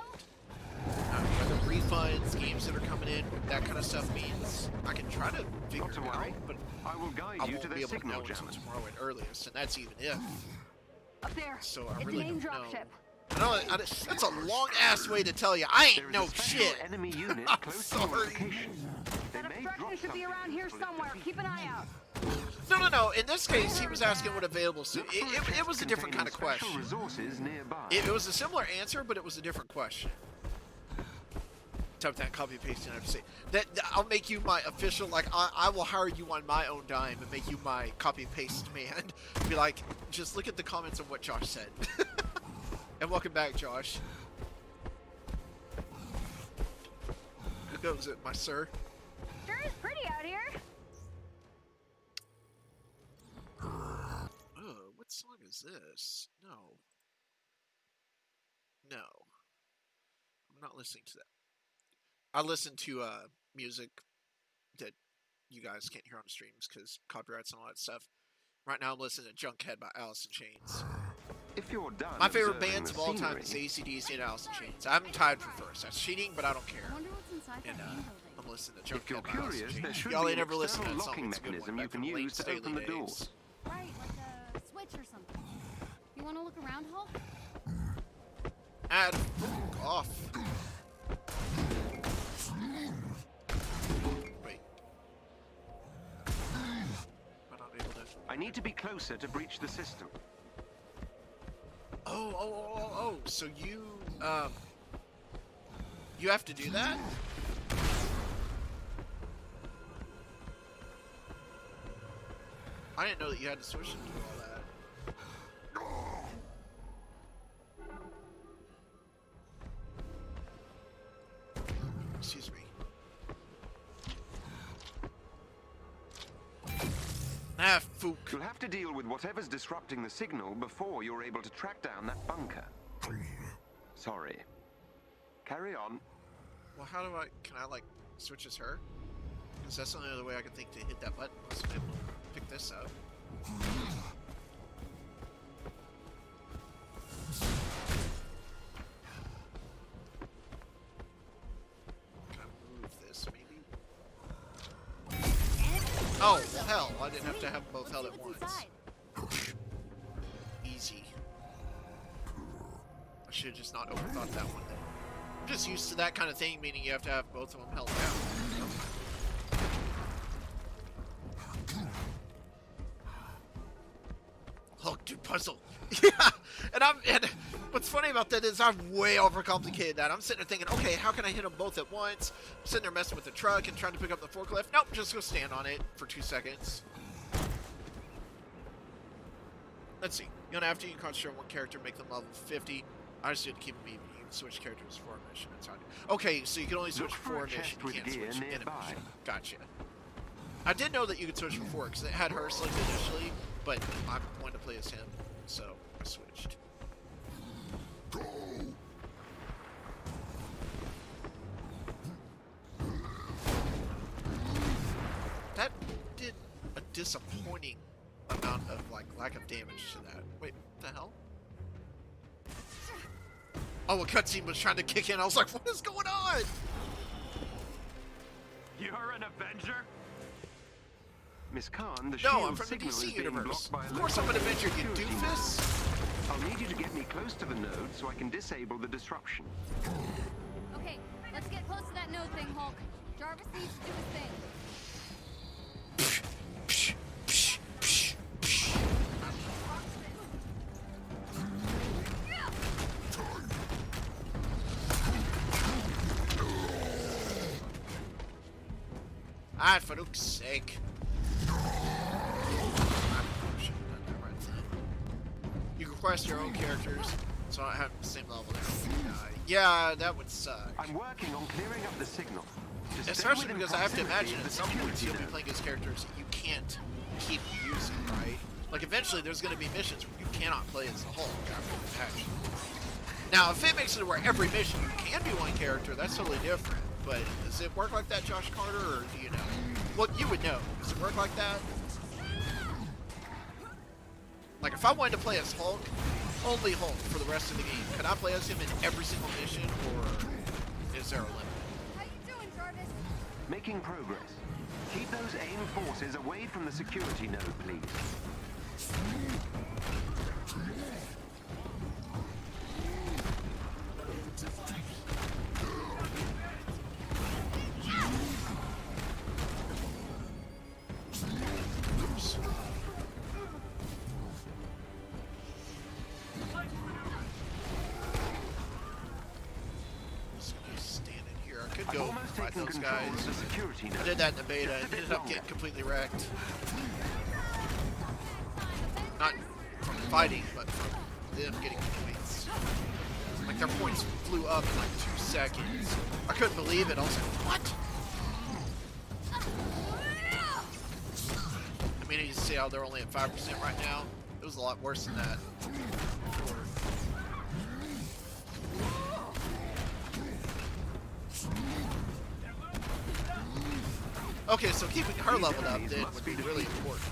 A: Whether refunds, games that are coming in, what that kind of stuff means. I can try to figure it out, but
G: I will guide
A: I
G: you
A: won't
G: to
A: be
G: the
A: able to
G: signal
A: know until
G: jammer.
A: tomorrow at earliest, and that's even if.
B: Up there.
A: So I
B: it's
A: really
B: an AIM
A: don't know.
B: dropship.
A: That's a long-ass way to tell you. I
G: There
A: ain't
G: is
A: no
G: a special
A: shit.
G: enemy unit
A: I'm
G: close to your
A: sorry.
G: location. They
B: That
G: may drop
B: obstruction should be
G: something
B: around here
G: useful if
B: somewhere.
G: defeated.
B: Keep an eye out.
A: No. In this case, he was asking what available. So
G: Look for
A: it
G: chests
A: was a different kind of
G: containing special
A: question.
G: resources nearby.
A: It was a similar answer, but it was a different question. Type that, copy paste, and I have to say that I'll make you my official. Like I will hire you on my own dime and make you my copy paste man. Be like, just look at the comments of what Josh said. And welcome back, Josh. How goes it, my sir?
B: Sure is pretty out here.
A: Oh, what song is this? No. I'm not listening to that. I listen to music that you guys can't hear on streams because copyrights and all that stuff. Right now I'm listening to Junkhead by Alice in Chains.
C: If you're done,
A: My favorite
C: observing
A: bands
C: the
A: of all time
C: scenery,
A: is AC/DC and Alice in Chains. I'm tied for first. That's cheating, but I don't care.
B: I wonder what's inside
A: And
B: that main building.
A: I'm listening to
C: if you're
A: Junkhead by Alice in
C: curious, there
A: Chains.
C: should
A: Y'all
C: be
A: ain't
C: an
A: ever listened to
C: external
A: that song.
C: locking
A: It's a good one.
C: mechanism you
A: Back
C: can
A: from late
C: use to
A: Staley
C: open the door.
A: days.
B: Right, like a switch or something. You want to look around, Hulk?
A: And fuck off. Wait. Am I not able to?
C: I need to be closer to breach the system.
A: Oh, so you you have to do that? I didn't know that you had to switch and do all that. Excuse me. Ah, fook.
C: You'll have to deal with whatever's disrupting the signal before you're able to track down that bunker. Sorry. Carry on.
A: Well, how do I... Can I, like, switch as her? Because that's the only other way I can think to hit that button. Unless I'm able to pick this up. Can I move this, maybe? Oh, well, hell. I didn't have to have them both held at once. Easy. I should have just not overthought that one then. I'm just used to that kind of thing, meaning you have to have both of them held down. You know? Hulk, dude, puzzle. Yeah, and what's funny about that is I've way overcomplicated that. I'm sitting there thinking, okay, how can I hit them both at once? I'm sitting there messing with the truck and trying to pick up the forklift. Nope, just go stand on it for 2 seconds. Let's see. After you can concentrate on one character, make them level 50. I just didn't keep them even. You can switch characters for a mission. That's how okay, so you can only switch for a mission. You can't switch in a mission. Gotcha. I did know that you could switch for 4 because it had her selected initially, but I wanted to play as him, so I switched. That did a disappointing amount of lack of damage to that. Wait, what the hell? Oh, a cutscene was trying to kick in. I was like, what is going on?
C: You're an Avenger? Miss Khan, the
A: No, I'm
C: shield
A: from the
C: signal is
A: DC
C: being
A: universe.
C: blocked by a
A: Of course I'm
C: local
A: an Avenger, you
C: security
A: doofus.
C: node. I'll need you to get me close to the node so I can disable the disruption.
B: Okay, let's get close to that node thing, Hulk. Jarvis needs to do his thing.
A: Ah, for Luke's sake. You can request your own characters, so I have the same level there. Yeah, that would suck.
C: I'm working on clearing up the signal. Just stay
A: Especially
C: within
A: because I have to
C: proximity
A: imagine
C: of
A: at
C: the
A: some point
C: security
A: you'll be
C: node.
A: playing as characters that you can't keep using, right? Like eventually there's going to be missions where you cannot play as the Hulk after the patch. Now, if it makes it where every mission you can be one character, that's totally different. But does it work like that, Josh Carter, or do you know? Well, you would know. Does it work like that? Like, if I wanted to play as Hulk, only Hulk for the rest of the game, could I play as him in every single mission, or is there a limit?
B: How you doing, Jarvis?
C: Making progress. Keep those AIM forces away from the security node, please.
A: Oops. Just gonna stand in here. I could
C: I've
A: go
C: almost
A: fight
C: taken
A: those
C: control
A: guys.
C: of the security node.
A: I did that in the beta
C: Just a
A: and
C: bit
A: ended up
C: longer.
A: getting completely wrecked. Not from fighting, but from them getting points. Like their points flew up in like 2 seconds. I couldn't believe it. I was like, what? I mean, you see how they're only at 5% right now? It was a lot worse than that. Before. Okay, so keeping her leveled up then would be really important.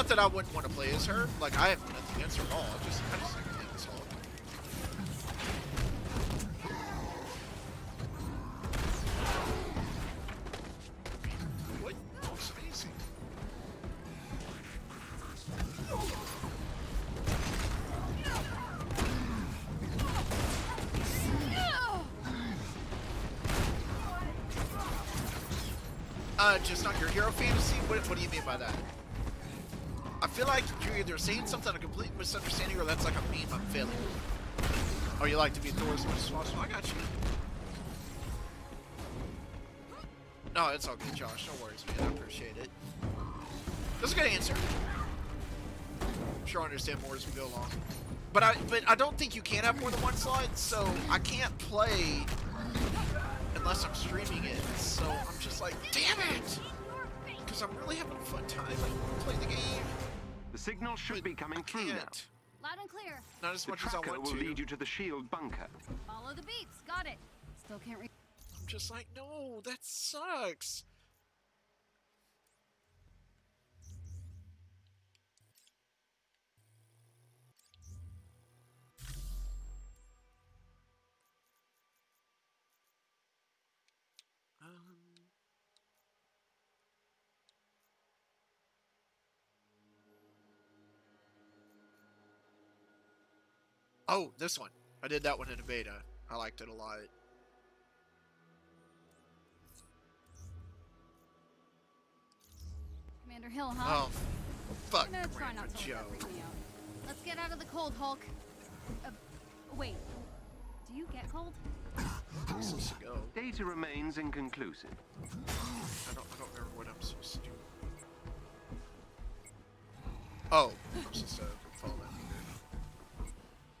A: Not that I wouldn't want to play as her. Like, I have nothing against her at all. I just like playing as Hulk. What? Looks amazing. Just not your hero fantasy? What do you mean by that? I feel like you're either saying something a complete misunderstanding or that's like a meme I'm failing. Oh, you like to be Thor as much as possible? I got you. No, it's all good, Josh. No worries, man. I appreciate it. That's a good answer. I'm sure I'll understand more as we go along. But I don't think you can have more than one slot, so I can't play unless I'm streaming it. So I'm just like, damn it! Because I'm really having a fun time. I want to play the game.
G: The signal should be coming through now.
B: Loud and clear.
A: Not as
G: The
A: much as I
G: tracker
A: want
G: will
A: to.
G: lead you to the shield bunker.
B: Follow the beeps. Got it. Still can't read.
A: I'm just like, no, that sucks. Oh, this one. I did that one in a beta. I liked it a lot.
B: Commander Hill, huh?
A: Oh, fuck,
B: I'm gonna try not
A: Grandpa
B: to let
A: Joe.
B: that freak me out. Let's get out of the cold, Hulk. Wait. Do you get cold?
A: Supposed to go.
G: Data remains inconclusive.
A: I don't remember what I'm supposed to do. Oh, I'm supposed to follow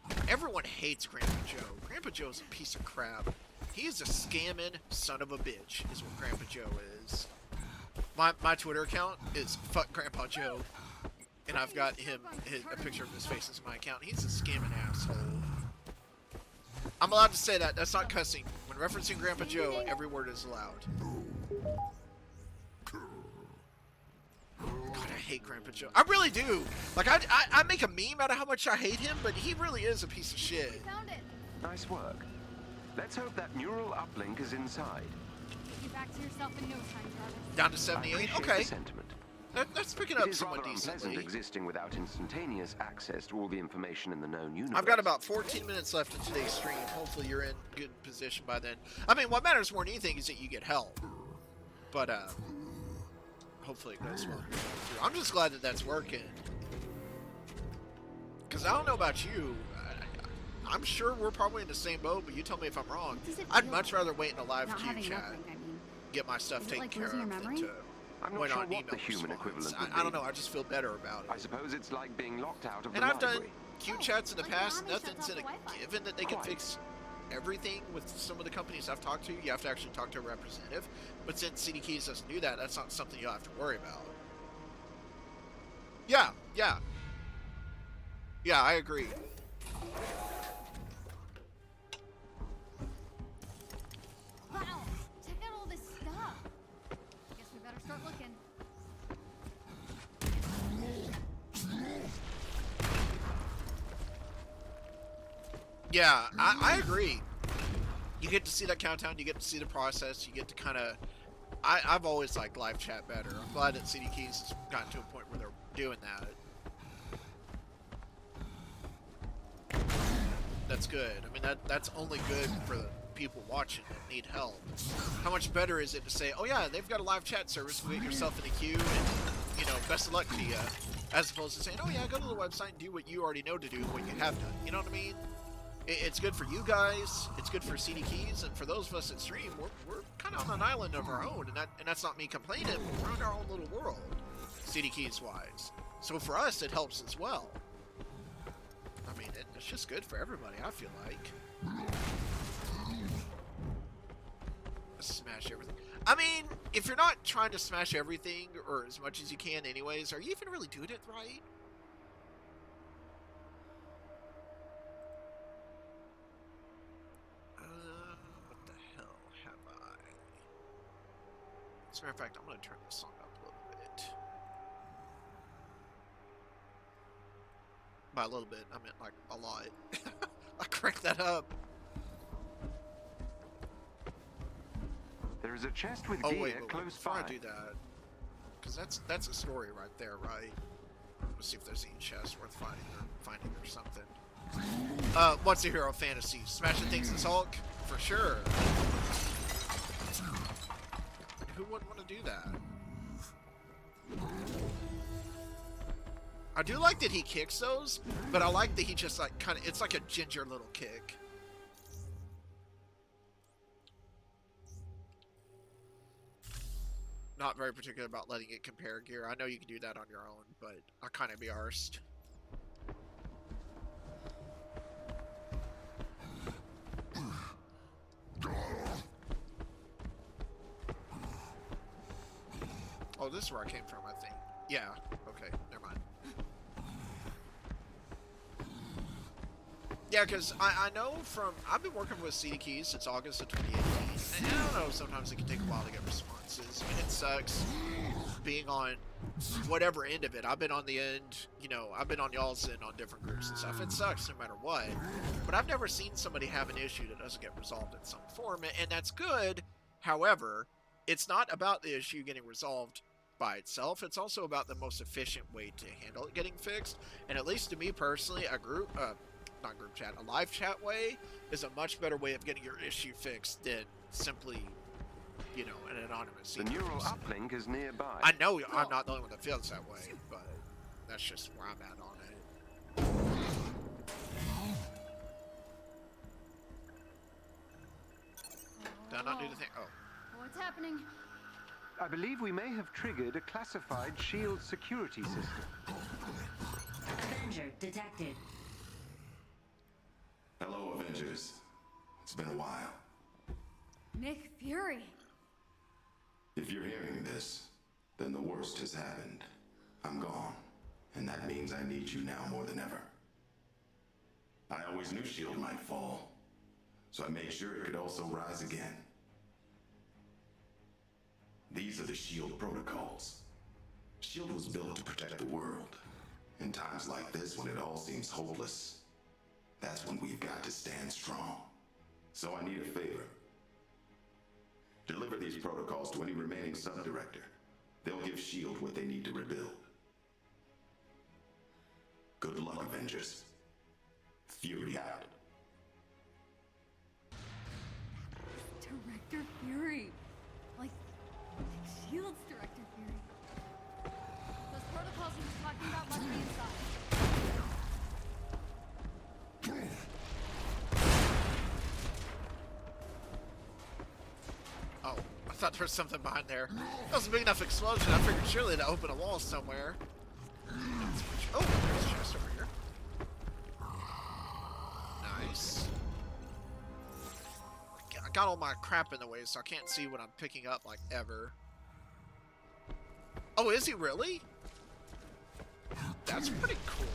A: that. Everyone hates Grandpa Joe. Grandpa Joe's a piece of crap. He is a scamming son of a bitch, is what Grandpa Joe is. My Twitter account is fuck Grandpa Joe, and I've got a picture of his face as my account. He's a scamming asshole. I'm allowed to say that. That's not cussing. When referencing Grandpa Joe, every word is allowed. God, I hate Grandpa Joe. I really do. Like, I make a meme out of how much I hate him, but he really is a piece of shit.
B: Found it.
G: Nice work. Let's hope that neural uplink is inside.
B: Get you back to yourself in no time, Jarvis.
A: Down to
G: I
A: 78?
G: appreciate
A: Okay.
G: the sentiment.
A: That's picking
G: It
A: up
G: is
A: somewhat
G: rather unpleasant
A: decently.
G: existing without instantaneous access to all the information in the known universe.
A: I've got about 14 minutes left of today's stream. Hopefully you're in good position by then. I mean, what matters more than anything is that you get help. But, hopefully it goes well. I'm just glad that that's working. Because I don't know about you. I'm sure we're probably in the same boat, but you tell me if I'm wrong. I'd much rather wait in a live
B: Not
A: queue
B: having
A: chat,
B: nothing, I mean.
A: get my stuff
B: Is it
A: taken
B: like
A: care
B: losing
A: of,
B: your
A: than
B: memory?
A: to
G: I'm not
A: wait
G: sure
A: on
G: what
A: email
G: the human
A: response.
G: equivalent would
A: I don't
G: be.
A: know. I just feel better about
G: I
A: it.
G: suppose it's like being locked out of
A: And
G: the
A: I've done
G: library.
A: queue chats in the
B: like
A: past.
B: mommy
A: Nothing's
B: shuts
A: in
B: off the
A: a
B: Wi-Fi.
A: given that they can
G: Quite.
A: fix everything with some of the companies I've talked to. You have to actually talk to a representative. But since CDKoins doesn't do that, that's not something you'll have to worry about. Yeah, I agree.
B: Wow, check out all this stuff. Guess we better start looking.
A: Yeah, I agree. You get to see that countdown, you get to see the process, you get to kind of... I've always liked live chat better. I'm glad that CDKoins has gotten to a point where they're doing that. That's good. I mean, that's only good for the people watching that need help. How much better is it to say, oh yeah, they've got a live chat service, get yourself in a queue, and, you know, best of luck to you, as opposed to saying, oh yeah, go to the website and do what you already know to do, what you have done. You know what I mean? It's good for you guys, it's good for CDKoins, and for those of us that stream, we're kind of on an island of our own, and that's not me complaining, but we're in our own little world, CDKoins-wise. So for us, it helps as well. I mean, it's just good for everybody, I feel like. Let's smash everything. I mean, if you're not trying to smash everything, or as much as you can anyways, are you even really doing it right? What the hell have I? As a matter of fact, I'm going to turn this song up a little bit. By a little bit, I meant like a lot. I cranked that up.
C: There is a chest with
A: Oh
C: gear
A: wait,
C: close
A: before
C: by.
A: I do that, because that's a story right there, right? Let's see if there's any chest worth finding or something. What's a hero fantasy? Smashing things as Hulk? For sure. Who wouldn't want to do that? I do like that he kicks those, but I like that he just like kind of, it's like a ginger little kick. Not very particular about letting it compare gear. I know you can do that on your own, but I kind of be arsed. Oh, this is where I came from, I think. Yeah, okay, never mind. Yeah, because I know from... I've been working with CDKeys since August of 2018. And I don't know, sometimes it can take a while to get responses. I mean, it sucks being on whatever end of it. I've been on the end, you know, I've been on y'all's end on different groups and stuff. It sucks no matter what. But I've never seen somebody have an issue that doesn't get resolved in some form. And that's good. However, it's not about the issue getting resolved by itself. It's also about the most efficient way to handle it getting fixed. And at least to me personally, a live chat way is a much better way of getting your issue fixed than simply, you know, an anonymous.
C: The neural uplink is nearby.
A: I know I'm not the only one that feels that way, but that's just where I'm at on it. Did I not do the thing? Oh.
B: What's happening?
C: I believe we may have triggered a classified shield security system.
I: Avenger detected.
G: Hello, Avengers. It's been a while.
B: Nick Fury.
G: If you're hearing this, then the worst has happened. I'm gone, and that means I need you now more than ever. I always knew S.H.I.E.L.D. might fall, so I made sure it could also rise again. These are the S.H.I.E.L.D. protocols. S.H.I.E.L.D. was built to protect the world. In times like this, when it all seems hopeless, that's when we've got to stand strong. So I need a favor. Deliver these protocols to any remaining sub-director. They'll give S.H.I.E.L.D. what they need to rebuild. Good luck, Avengers. Fury out.
B: Director Fury. Like S.H.I.E.L.D.'s Director Fury. Those protocols he was talking about must be inside.
A: Oh, I thought there was something behind there. That was a big enough explosion. I figured surely to open a wall somewhere. Oh, there's a chest over here. Nice. I got all my crap in the way, so I can't see what I'm picking up, like, ever. Oh, is he really? That's pretty cool.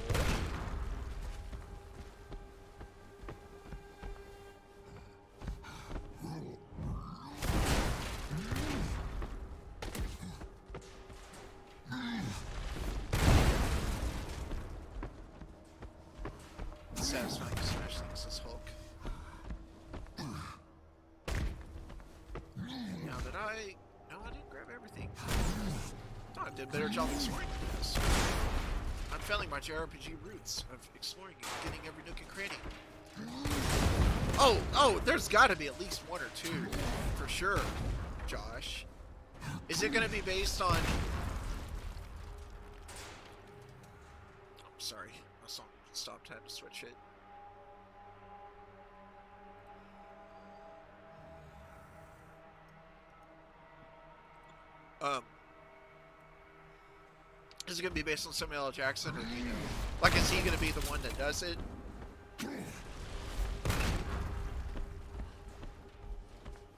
A: Satisfying to smash things as Hulk. Now did I... No, I didn't grab everything. Thought I did a better job exploring this. I'm failing my JRPG roots of exploring and getting every nook and cranny. Oh, there's gotta be at least one or two. For sure, Josh. Is it gonna be based on... Oh, sorry. My song stopped. I had to switch it. Is it gonna be based on Samuel L. Jackson, or you know, like, is he gonna be the one that does it?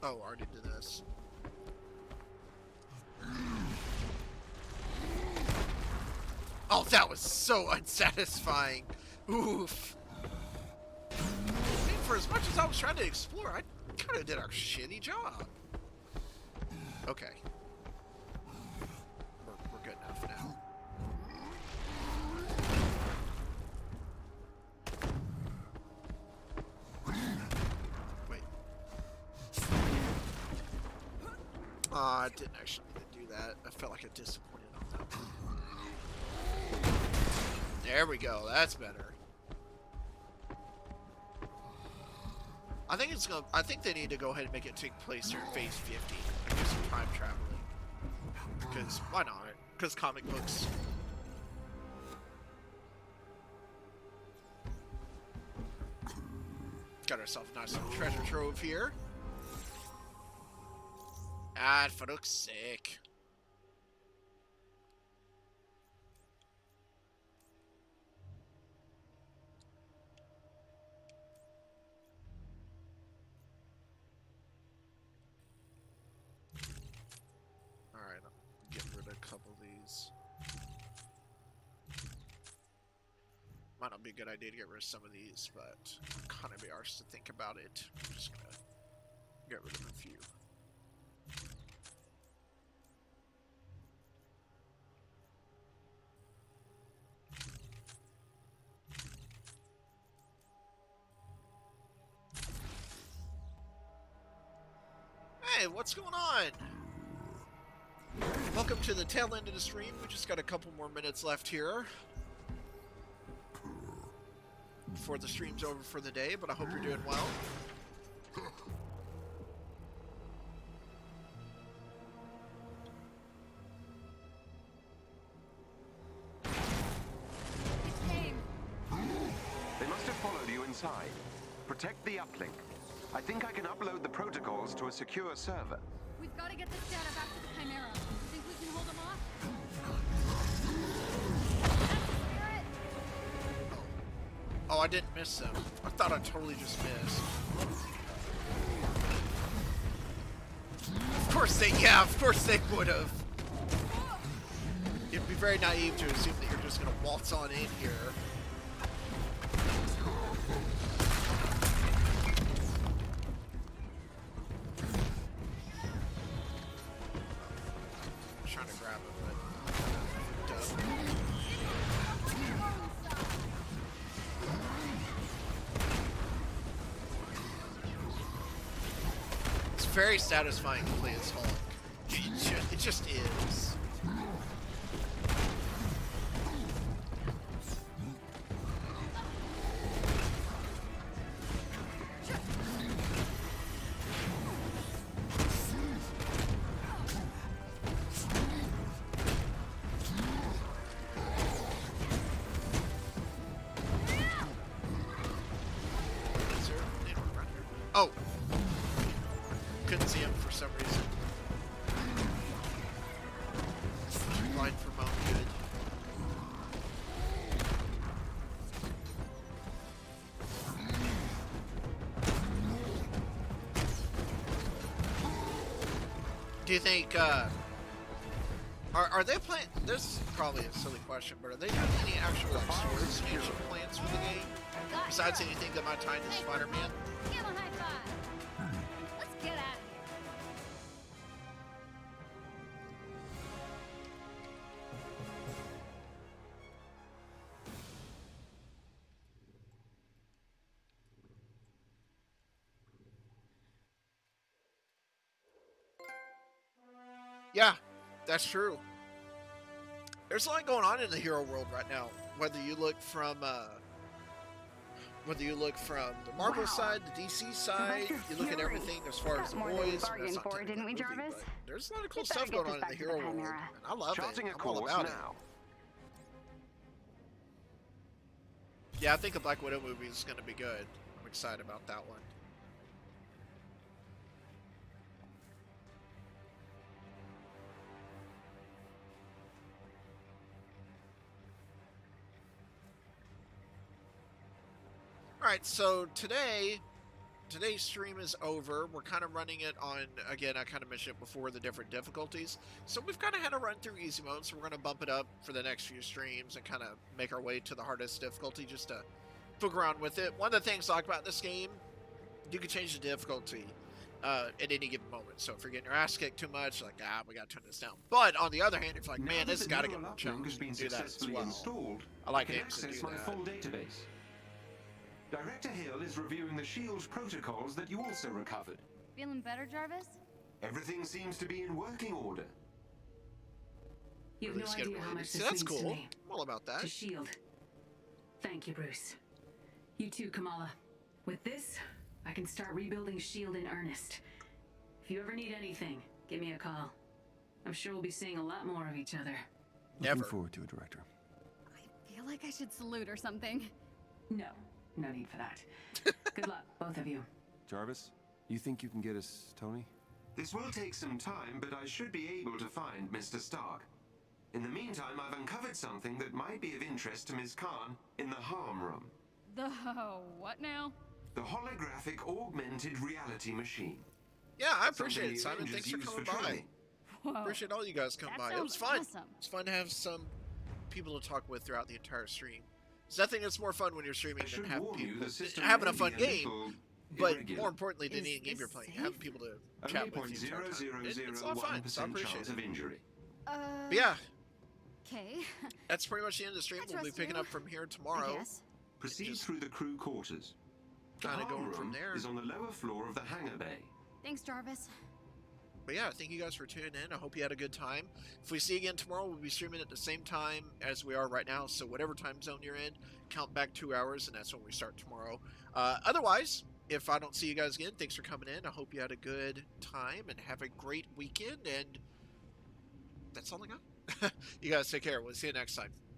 A: Oh, I already did this. Oh, that was so unsatisfying. Oof. I mean, for as much as I was trying to explore, I kind of did a shitty job. Okay. We're good enough now. I didn't actually need to do that. I felt like I disappointed on that one. There we go. That's better. I think it's gonna. I think they need to go ahead and make it take place during Phase 50. Do some time traveling. Because why not? Because comic books. Got ourselves a nice little treasure trove here. Ah, for looks sake. Alright, I'm getting rid of a couple of these. Might not be a good idea to get rid of some of these, but kind of be ours to think about it. I'm just gonna get rid of a few. Hey, what's going on? Welcome to the tail end of the stream. We just got a couple more minutes left here before the stream's over for the day, but I hope you're doing well.
G: They must have followed you inside. Protect the uplink. I think I can upload the protocols to a secure server.
B: We've got to get this data back to the Chimera. Think we can hold them off?
A: Oh, I didn't miss them. I thought I totally just missed. Of course they would have. It'd be very naive to assume that you're just gonna waltz on in here. I'm trying to grab him, but it's very satisfying to play as Hulk. It just is. Oh! Couldn't see him for some reason. Blind for Mount Good. Do you think, are they playing, this is probably a silly question, but are they doing any actual, like, story expansion plans for the game? Besides anything that might tie into Spider-Man?
B: Give him a high five. Let's get out of here.
A: Yeah, that's true. There's a lot going on in the hero world right now. Whether you look from the Marvel side, the DC side, you look at everything as far as the boys.
D: Bargained for, didn't we, Jarvis?
A: There's a lot of cool stuff going on in the hero world, and I love it.
G: Charting a
A: I'm all
G: course
A: about it.
G: now.
A: Yeah, I think the Black Widow movie is going to be good. I'm excited about that one. Alright, so today's stream is over. We're kind of running it on, again, I kind of mentioned it before, the different difficulties. So we've kind of had to run through easy mode, so we're going to bump it up for the next few streams and kind of make our way to the hardest difficulty just to fuck around with it. One of the things I like about this game, you can change the difficulty at any given moment. So if you're getting your ass kicked too much, like, we got to turn this down. But on the other hand, if you're like, man, this has got to get more challenging, you can do that as well.
G: Installed,
A: I like
G: I can
A: games that
G: access
A: do
G: my
A: that.
G: full database. Director Hill is reviewing the Shield's protocols that you also recovered.
B: Feeling better, Jarvis?
G: Everything seems to be in working order.
H: You have no
A: Release get
H: idea how
A: released.
H: much
A: See,
H: this
A: that's
H: means to
A: cool.
H: me.
A: I'm all about that.
H: To S.H.I.E.L.D. Thank you, Bruce. You too, Kamala. With this, I can start rebuilding S.H.I.E.L.D. in earnest. If you ever need anything, give me a call. I'm sure we'll be seeing a lot more of each other.
A: Never.
C: Looking forward to it, Director.
B: I feel like I should salute or something.
H: No need for that. Good luck, both of you.
C: Jarvis, you think you can get us Tony?
G: This will take some time, but I should be able to find Mr. Stark. In the meantime, I've uncovered something that might be of interest to Ms. Khan in the harm room.
B: The what now?
G: The holographic augmented reality machine.
A: Yeah, I appreciate it,
G: Something the
A: Simon. Thanks for
G: Avengers
A: coming
G: use
A: by.
G: training.
B: Whoa.
A: Appreciate all you guys coming
B: That
A: by. It was
B: sounds
A: fun.
B: awesome.
A: It's fun to have some people to talk with throughout the entire stream. There's nothing that's more fun when you're streaming
G: I
A: than
G: should
A: having
G: warn you,
A: people
G: the system
A: having a
G: may
A: fun
G: be a
A: game,
G: little
A: but
G: irregular.
A: more importantly than
B: Is
A: any game
B: this
A: you're playing,
B: safe?
A: having people to
G: Only
A: chat with the entire time. It's a lot of fun, so I
G: 0.0001%
A: appreciate
G: chance
A: it.
G: of injury.
A: But yeah,
B: Okay.
A: that's pretty much the end of the stream.
B: I
A: We'll be
B: trust
A: picking
B: you.
A: up from here
B: I
A: tomorrow.
B: guess.
G: Proceed
A: Just
G: through the crew quarters. The
A: kinda
G: harm
A: going from
G: room
A: there.
G: is on the lower floor of the hangar bay.
B: Thanks, Jarvis.
A: But yeah, thank you guys for tuning in. I hope you had a good time. If we see you again tomorrow, we'll be streaming at the same time as we are right now. So whatever time zone you're in, count back 2 hours, and that's when we start tomorrow. Otherwise, if I don't see you guys again, thanks for coming in. I hope you had a good time and have a great weekend. And that's all I got. You guys take care. We'll see you next time.